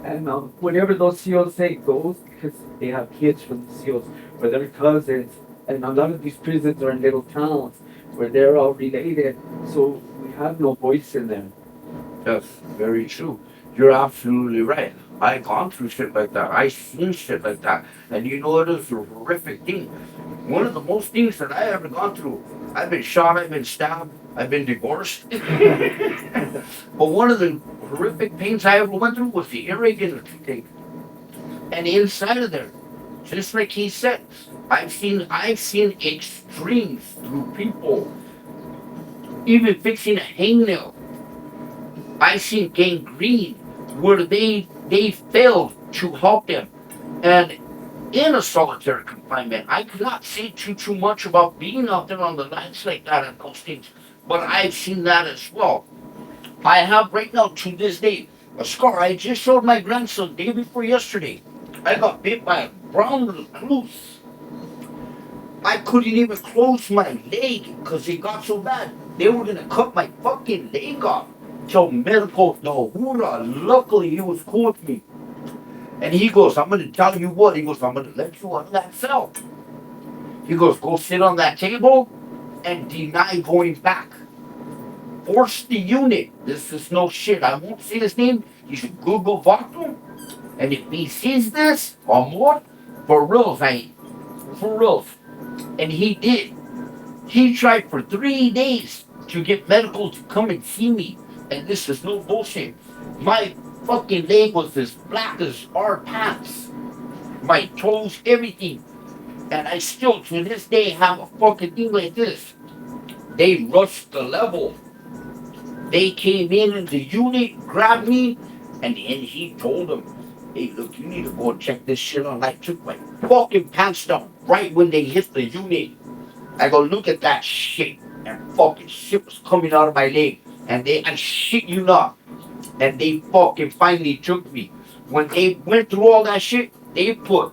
And whatever those COs say goes because they have kids from the COs or their cousins. And a lot of these prisons are in little towns where they're all related. So we have no voice in them. That's very true. You're absolutely right. I gone through shit like that. I seen shit like that. And you know it is a horrific thing. One of the most things that I ever gone through, I've been shot, I've been stabbed, I've been divorced. But one of the horrific pains I ever went through was the earache and the toothache. And inside of there, just like he said, I've seen extremes through people. Even fixing a hangnail. I've seen gangrene where they failed to help them. And in a solitary confinement, I could not say too much about being out there on the lines like that and those things. But I've seen that as well. I have right now to this day a scar. I just showed my grandson day before yesterday. I got bit by a brown recluse. I couldn't even close my leg because it got so bad. They were gonna cut my fucking leg off. Till medical, no, hoorah. Luckily, he was cool with me. And he goes, I'm gonna tell you what. He goes, I'm gonna let you out of that cell. He goes, go sit on that table and deny going back. Force the unit. This is no shit. I won't say his name. You should Google Vacuum. And if he sees this or more, for reals, for reals. And he did. He tried for 3 days to get medical to come and see me. And this is no bullshit. My fucking leg was as black as our pants. My toes, everything. And I still, to this day, have a fucking thing like this. They rushed the level. They came in the unit, grabbed me, and then he told them, hey, look, you need to go and check this shit on. I took my fucking pants down right when they hit the unit. I go, look at that shit. And fucking shit was coming out of my leg. And I shit you not. And they fucking finally took me. When they went through all that shit, they put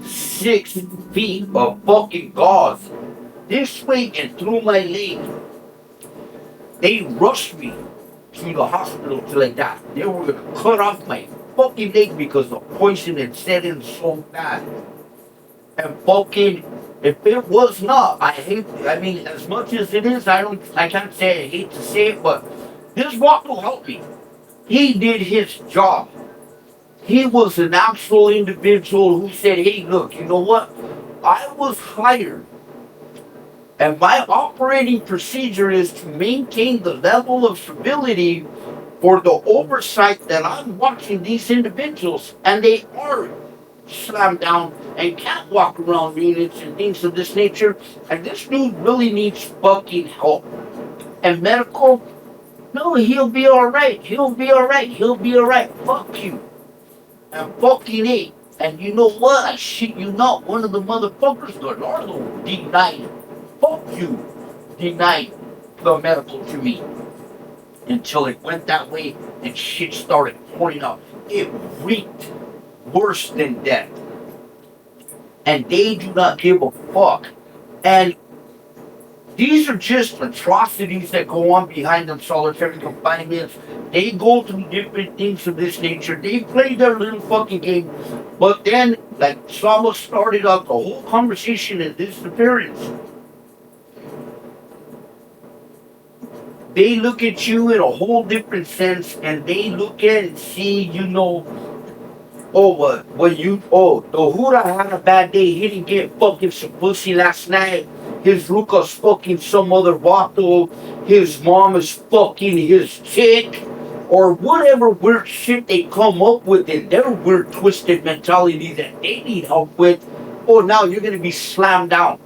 6 feet of fucking gauze this way and through my leg. They rushed me to the hospital to like that. They were gonna cut off my fucking leg because the poison had set in so bad. And fucking, if it was not, I mean, as much as it is, I can't say, I hate to say it, but this walk will help me. He did his job. He was an actual individual who said, hey, look, you know what? I was hired. And my operating procedure is to maintain the level of civility for the oversight that I'm watching these individuals. And they are slammed down and can't walk around units and things of this nature. And this dude really needs fucking help. And medical, no, he'll be alright. He'll be alright. He'll be alright. Fuck you. And fucking A. And you know what? I shit you not. One of the motherfuckers, Leonardo, denied. Fuck you. Denied the medical to me. Until it went that way and shit started pouring out. It reeked worse than death. And they do not give a fuck. And these are just atrocities that go on behind them solitary confinements. They go through different things of this nature. They play their little fucking game. But then, like Saba started out the whole conversation in this appearance, they look at you in a whole different sense, and they look at and see, oh, the Huda had a bad day. He didn't get fucking some pussy last night. His Ruka's fucking some other vato. His mom is fucking his chick. Or whatever weird shit they come up with in their weird twisted mentality that they need help with. Oh, now you're gonna be slammed down.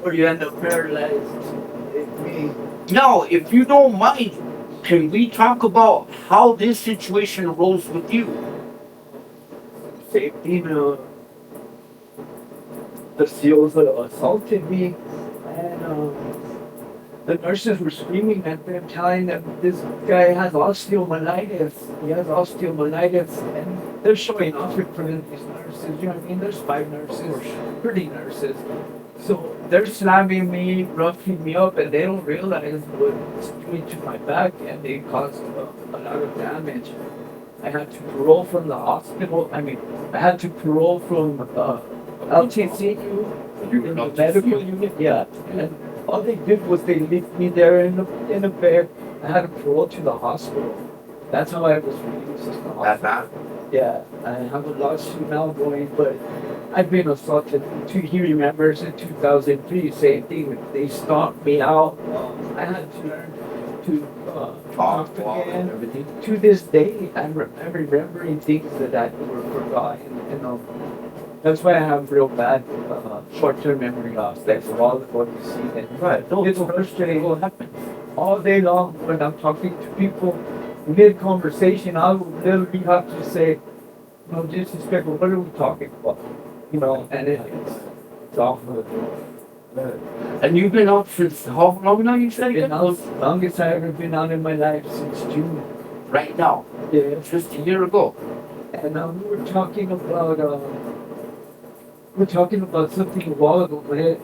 Or you end up paralyzed. Now, if you don't mind, can we talk about how this situation arose with you? Safety, the SEALs assaulted me, and the nurses were screaming at them, telling them this guy has osteomyelitis. He has osteomyelitis, and they're showing off in front of these nurses. You know what I mean? There's 5 nurses, pretty nurses. So they're slamming me, roughing me up, and they don't realize what it's doing to my back, and they caused a lot of damage. I had to parole from the hospital. I had to parole from LTCU in the medical unit. Yeah, and all they did was they left me there in a bed. I had to parole to the hospital. That's how I was released from the hospital. Yeah, I have a lawsuit now going, but I've been assaulted. He remembers in 2003, same thing. They stomped me out. I had to learn to talk again. Everything. To this day, I'm remembering things that I were forgotten. That's why I have real bad short-term memory loss. That's all of what you see. And it's frustrating. What happens all day long when I'm talking to people. Mid-conversation, I will literally have to say, no disrespect, but what are we talking about? And it's awful. And you've been out since how long now, you said? Been out, longest I've ever been out in my life since June. Right now? Yeah. Just a year ago. And we were talking about something a while ago, but in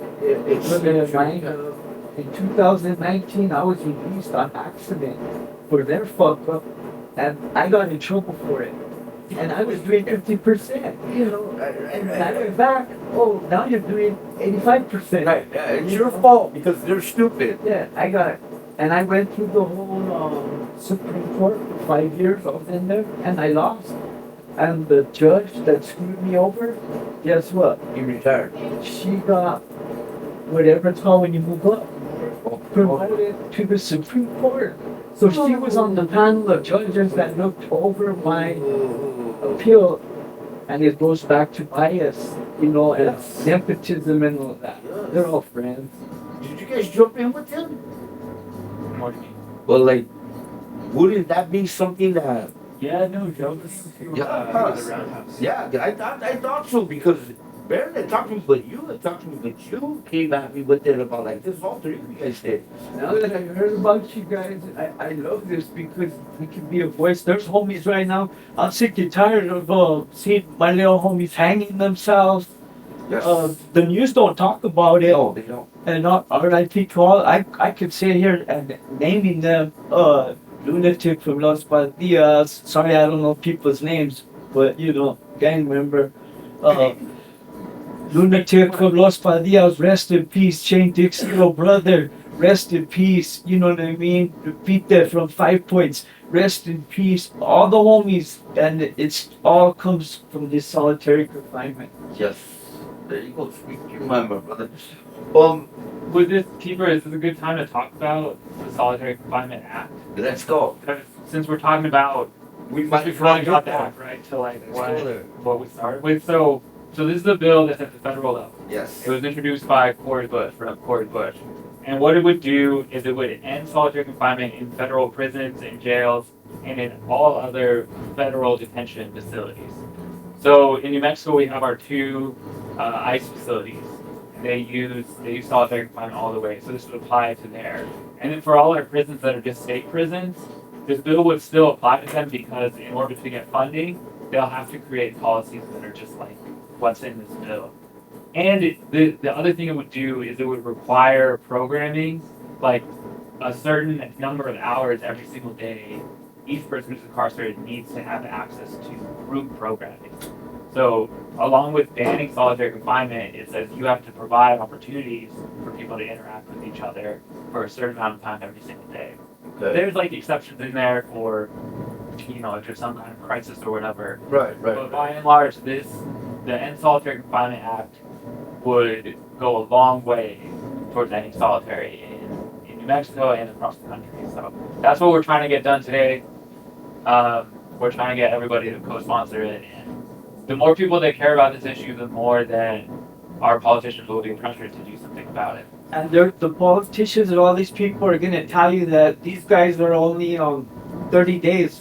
2019, I was released on accident for their fuck up, and I got in trouble for it. And I was doing 50%, and I went back, now you're doing 85%. Right, it's your fault because they're stupid. Yeah, I got it. And I went through the whole Supreme Court for 5 years. I was in there, and I lost. And the judge that screwed me over, guess what? You retired. She got whatever it's called when you move up, promoted to the Supreme Court. So she was on the panel of judges that looked over my appeal, and it goes back to bias, and nepotism and all that. They're all friends. Did you guys jump in with him? What do you mean? Well, wouldn't that be something that? Yeah, no, jealous. Yeah, I thought so because Baron had talked to me, but you came at me with it about this. All 3 of you guys did. Now that I heard about you guys, I love this because we can be a voice. There's homies right now. I'm sick and tired of seeing my little homies hanging themselves. Yes. The news don't talk about it. No, they don't. And R.I.P. to all. I could sit here and naming them. Lunatic from Los Ideaz. Sorry, I don't know people's names, but gang member. Lunatic from Los Ideaz, rest in peace. Shane Dick's little brother, rest in peace. You know what I mean? Repeat that from 5 Points, rest in peace. All the homies, and it's all comes from this solitary confinement. Yes. There you go. Speak to my brother. With this, Keeper, is this a good time to talk about the Solitary Confinement Act? Let's go. Because since we're talking about, We might be finally got got that right to go there. what we started with. So this is a bill that's at the federal level. Yes. It was introduced by Cory Bush, and what it would do is it would end solitary confinement in federal prisons and jails and in all other federal detention facilities. So in New Mexico, we have our 2 ICE facilities. They use solitary confinement all the way, so this would apply to there. And then for all our prisons that are just state prisons, this bill would still apply to them because in order to get funding, they'll have to create policies that are just like what's in this bill. And the other thing it would do is it would require programming, like a certain number of hours every single day. Each person who's incarcerated needs to have access to group programming. So along with banning solitary confinement, it says you have to provide opportunities for people to interact with each other for a certain amount of time every single day. Okay. There's like exceptions in there for, you know, if there's some kind of crisis or whatever. Right, But by and large, the End Solitary Confinement Act would go a long way towards ending solitary in New Mexico and across the country. So that's what we're trying to get done today. We're trying to get everybody to co-sponsor it. And the more people that care about this issue, the more that our politicians will be pressured to do something about it. And the politicians and all these people are gonna tell you that these guys are only 30 days.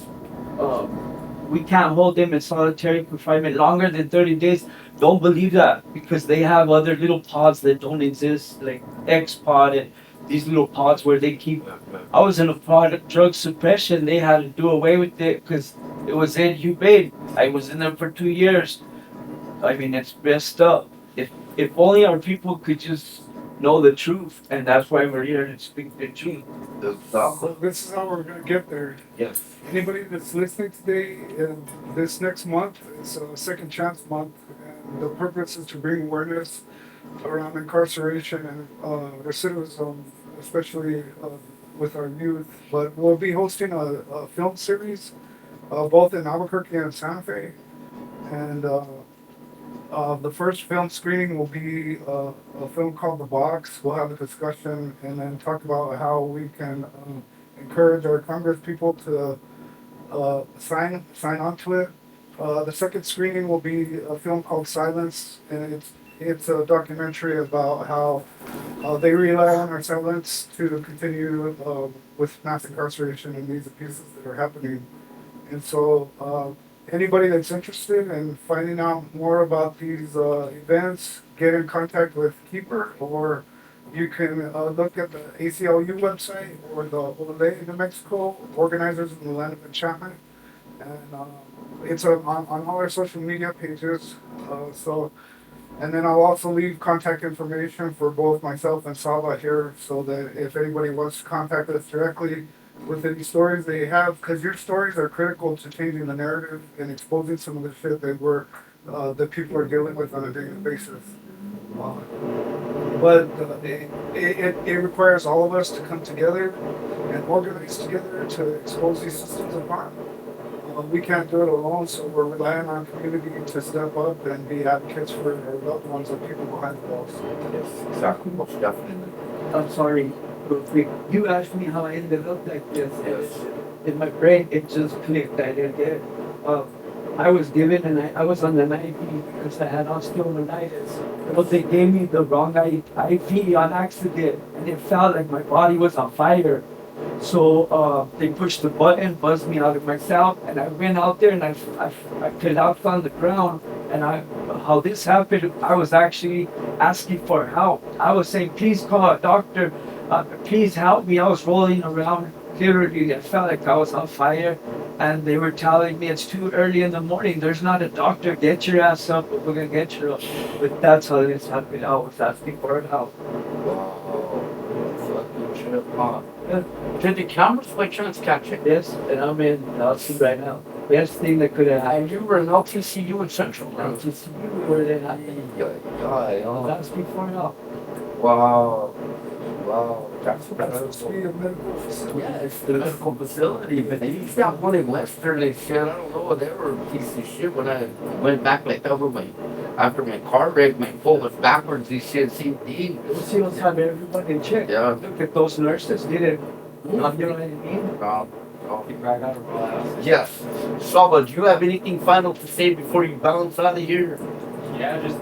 We can't hold them in solitary confinement longer than 30 days. Don't believe that, because they have other little pods that don't exist, like X pod and these little pods where they keep. I was in a pod of drug suppression. They had to do away with it because it was inhumane. I was in there for 2 years. I mean, it's messed up. If only our people could just know the truth, and that's why we're here to speak the truth. So this is how we're gonna get there. Yes. Anybody that's listening today, this next month is a Second Chance Month, and the purpose is to bring awareness around incarceration and recidivism, especially with our youth. But we'll be hosting a film series, both in Albuquerque and Santa Fe, and the first film screening will be a film called The Box. We'll have a discussion and then talk about how we can encourage our Congress people to sign on to it. The second screening will be a film called Silence, and it's a documentary about how they rely on our silence to continue with mass incarceration and these abuses that are happening. And so anybody that's interested in finding out more about these events, get in contact with Keeper, or you can look at the A.C.L.U website or the Lighten, New Mexico, Organizerz in the Land of Enchantment. And it's on all our social media pages. And then I'll also leave contact information for both myself and Saba here, so that if anybody wants to contact us directly with any stories they have, because your stories are critical to changing the narrative and exposing some of the shit that people are dealing with on a daily basis. But it requires all of us to come together and organize together to expose these systems of harm. We can't do it alone, so we're relying on community to step up and be advocates for our loved ones and people behind the walls. Yes, exactly. Most definitely. I'm sorry, you asked me how I ended up like this. Yes. In my brain, it just clicked. I didn't get it. I was given, and I was on an IV because I had osteomyelitis. But they gave me the wrong IV on accident, and it felt like my body was on fire. So they pushed the button, buzzed me out of my cell, and I went out there and I collapsed on the ground. And how this happened, I was actually asking for help. I was saying, please call a doctor, please help me. I was rolling around, literally, I felt like I was on fire. And they were telling me it's too early in the morning, there's not a doctor, get your ass up, we're gonna get you up. But that's how this happened, I was asking for help. Did the cameras by chance catch it? Yes, and I'm in LC right now. Best thing that could have happened. And you were in LTCU in Central. LTCU where they happened. That's before help. Wow. That's Supposed to be a medical facility. yeah, it's the medical facility, but they got one in Western and shit. I don't know, they were a piece of shit when I went back like that with after my car wreck, my phone was backwards, these shit seemed deep. See what's happening, everybody check. Yeah. Look at those nurses, did it. You know what I mean? Yes. Saba, do you have anything final to say before you bounce out of here? Yeah, just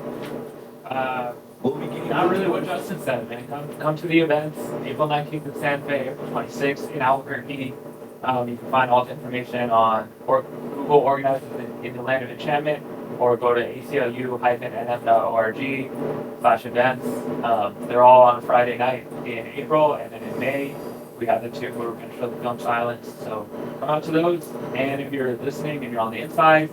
We'll be getting not really what Justin said, man. Come to the events, April 19th in Santa Fe, April 26th in Albuquerque. You can find all the information on Google Organizerz in the Land of Enchantment, or go to aclu-nf.org/events. They're all on a Friday night in April, and then in May we have the two where we're going to show the film Silence. So come out to those, and if you're listening and you're on the inside,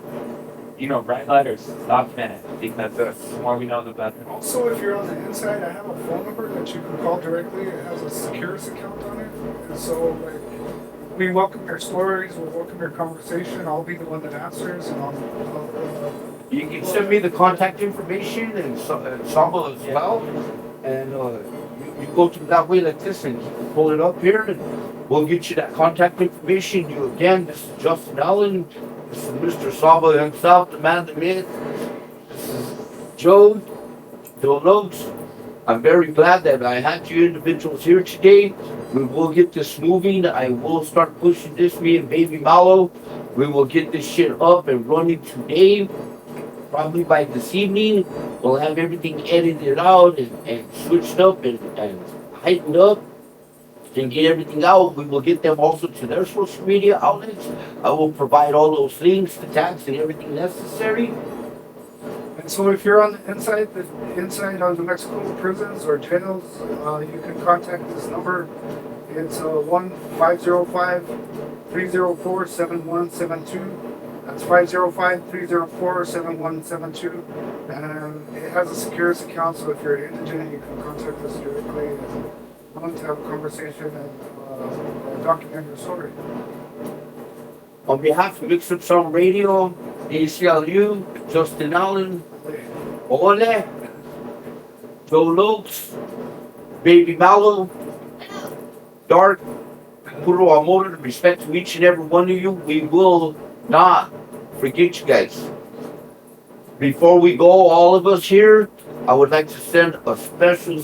write letters, document it, because the more we know, the better. Also, if you're on the inside, I have a phone number that you can call directly. It has a SECURUS account on it. And so, we welcome your stories, we'll welcome your conversation. I'll be the one that answers, and You can send me the contact information and Saba as well. And you go through that way like this and pull it up here and we'll get you that contact information. You again, this is Justin Allen. This is Mr. Saba himself, the man, the myth. This is Joe Lokz. I'm very glad that I had you individuals here today. We will get this moving. I will start pushing this, me and Baby Malo. We will get this shit up and running today. Probably by this evening, we'll have everything edited out and switched up and heightened up and get everything out. We will get them also to their social media outlets. I will provide all those links, the tags, and everything necessary. And so if you're on the inside of the Mexico prisons or jails, you can contact this number. It's 1-505-304-7172. That's 505-304-7172. And it has a SECURUS account, so if you're indigent, you can contact us directly and want to have a conversation and document your story. On behalf of Mixed Up Sound Radio, A.C.L.U, Justin Allen, Ole, Joe Lokz, Baby Malo, Dark, puro amor and respect to each and every one of you. We will not forget you guys. Before we go, all of us here, I would like to send a special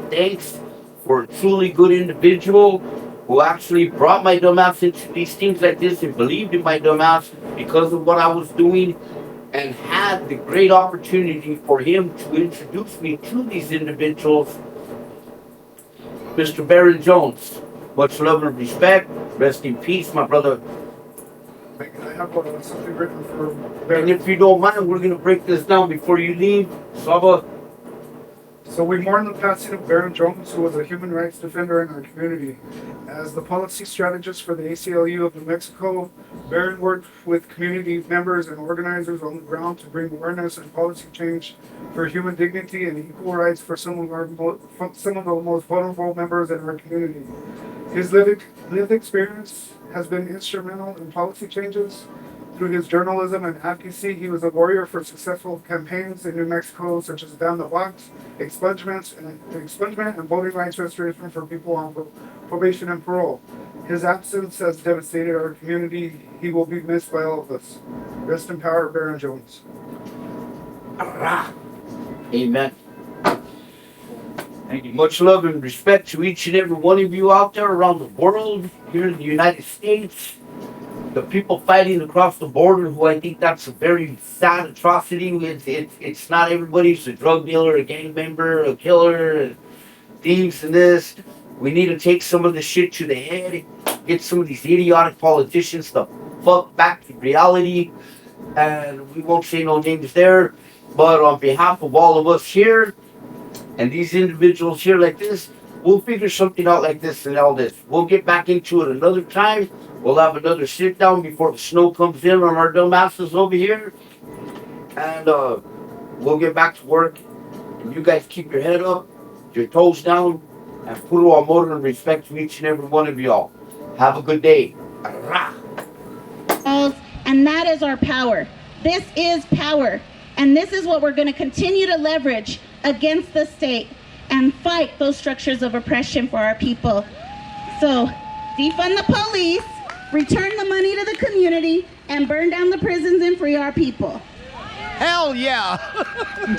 thanks for a truly good individual who actually brought my dumbass into these things like this and believed in my dumbass because of what I was doing, and had the great opportunity for him to introduce me to these individuals. Mr. Baron Jones, much love and respect. Rest in peace, my brother. I have something written for And Baron. if you don't mind, we're going to break this down before you leave. Saba. So we mourn the passing of Baron Jones, who was a human rights defender in our community. As the policy strategist for the A.C.L.U. of New Mexico, Baron worked with community members and organizers on the ground to bring awareness and policy change for human dignity and equal rights for some of the most vulnerable members in our community. His lived experience has been instrumental in policy changes. Through his journalism and advocacy, he was a warrior for successful campaigns in New Mexico, such as Down the Blocks, Expungement, and voting rights restoration for people on probation and parole. His absence has devastated our community. He will be missed by all of us. Rest in power, Baron Jones. Amen. Thank you. Much love and respect to each and every one of you out there around the world, here in the United States. The people fighting across the border, who I think that's a very sad atrocity. It's not everybody's a drug dealer, a gang member, a killer, thieves and this. We need to take some of the shit to the head, get some of these idiotic politicians the fuck back to reality. And we won't say no names there, but on behalf of all of us here, and these individuals here like this, we'll figure something out like this and all this. We'll get back into it another time. We'll have another sit down before the snow comes in on our dumbasses over here. And we'll get back to work. And you guys keep your head up, your toes down, and puro amor and respect to each and every one of y'all. Have a good day. And that is our power. This is power. And this is what we're going to continue to leverage against the state and fight those structures of oppression for our people. So, defund the police, return the money to the community, and burn down the prisons and free our people. Hell yeah!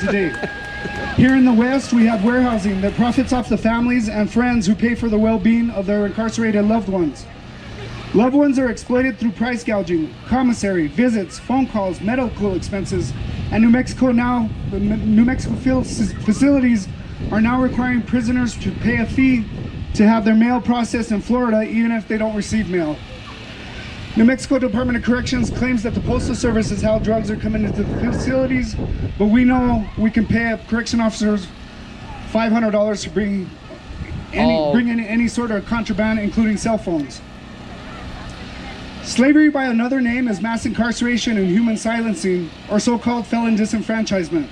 Today, here in the West, we have warehousing that profits off the families and friends who pay for the well-being of their incarcerated loved ones. Loved ones are exploited through price gouging, commissary, visits, phone calls, medical expenses, and New Mexico facilities are now requiring prisoners to pay a fee to have their mail processed in Florida, even if they don't receive mail. New Mexico Department of Corrections claims that the Postal Service is how drugs are coming into the facilities, but we know we can pay up correction officers $500 to bring in any sort of contraband, including cell phones. Slavery by another name is mass incarceration and human silencing, or so-called felon disenfranchisement.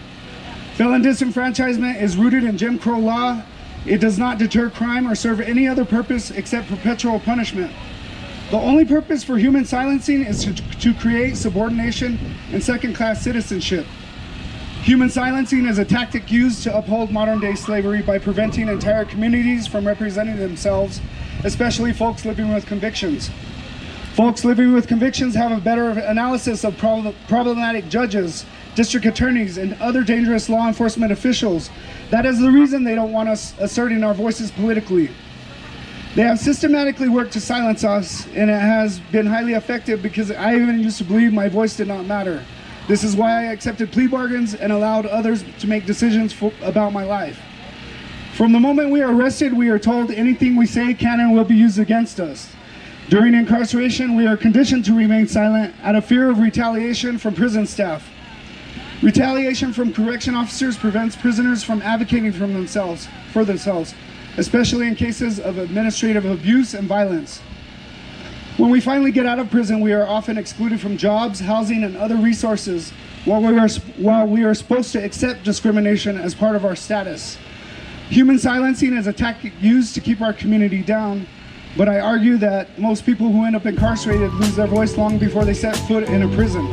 Felon disenfranchisement is rooted in Jim Crow law It does not deter crime or serve any other purpose except perpetual punishment. The only purpose for human silencing is to create subordination and second-class citizenship. Human silencing is a tactic used to uphold modern-day slavery by preventing entire communities from representing themselves, especially folks living with convictions. Folks living with convictions have a better analysis of problematic judges, district attorneys, and other dangerous law enforcement officials. That is the reason they don't want us asserting our voices politically. They have systematically worked to silence us, and it has been highly effective because I even used to believe my voice did not matter. This is why I accepted plea bargains and allowed others to make decisions about my life. From the moment we are arrested, we are told anything we say can and will be used against us. During incarceration, we are conditioned to remain silent out of fear of retaliation from prison staff. Retaliation from correction officers prevents prisoners from advocating for themselves, especially in cases of administrative abuse and violence. When we finally get out of prison, we are often excluded from jobs, housing, and other resources while we are supposed to accept discrimination as part of our status. Human silencing is a tactic used to keep our community down, but I argue that most people who end up incarcerated lose their voice long before they set foot in a prison.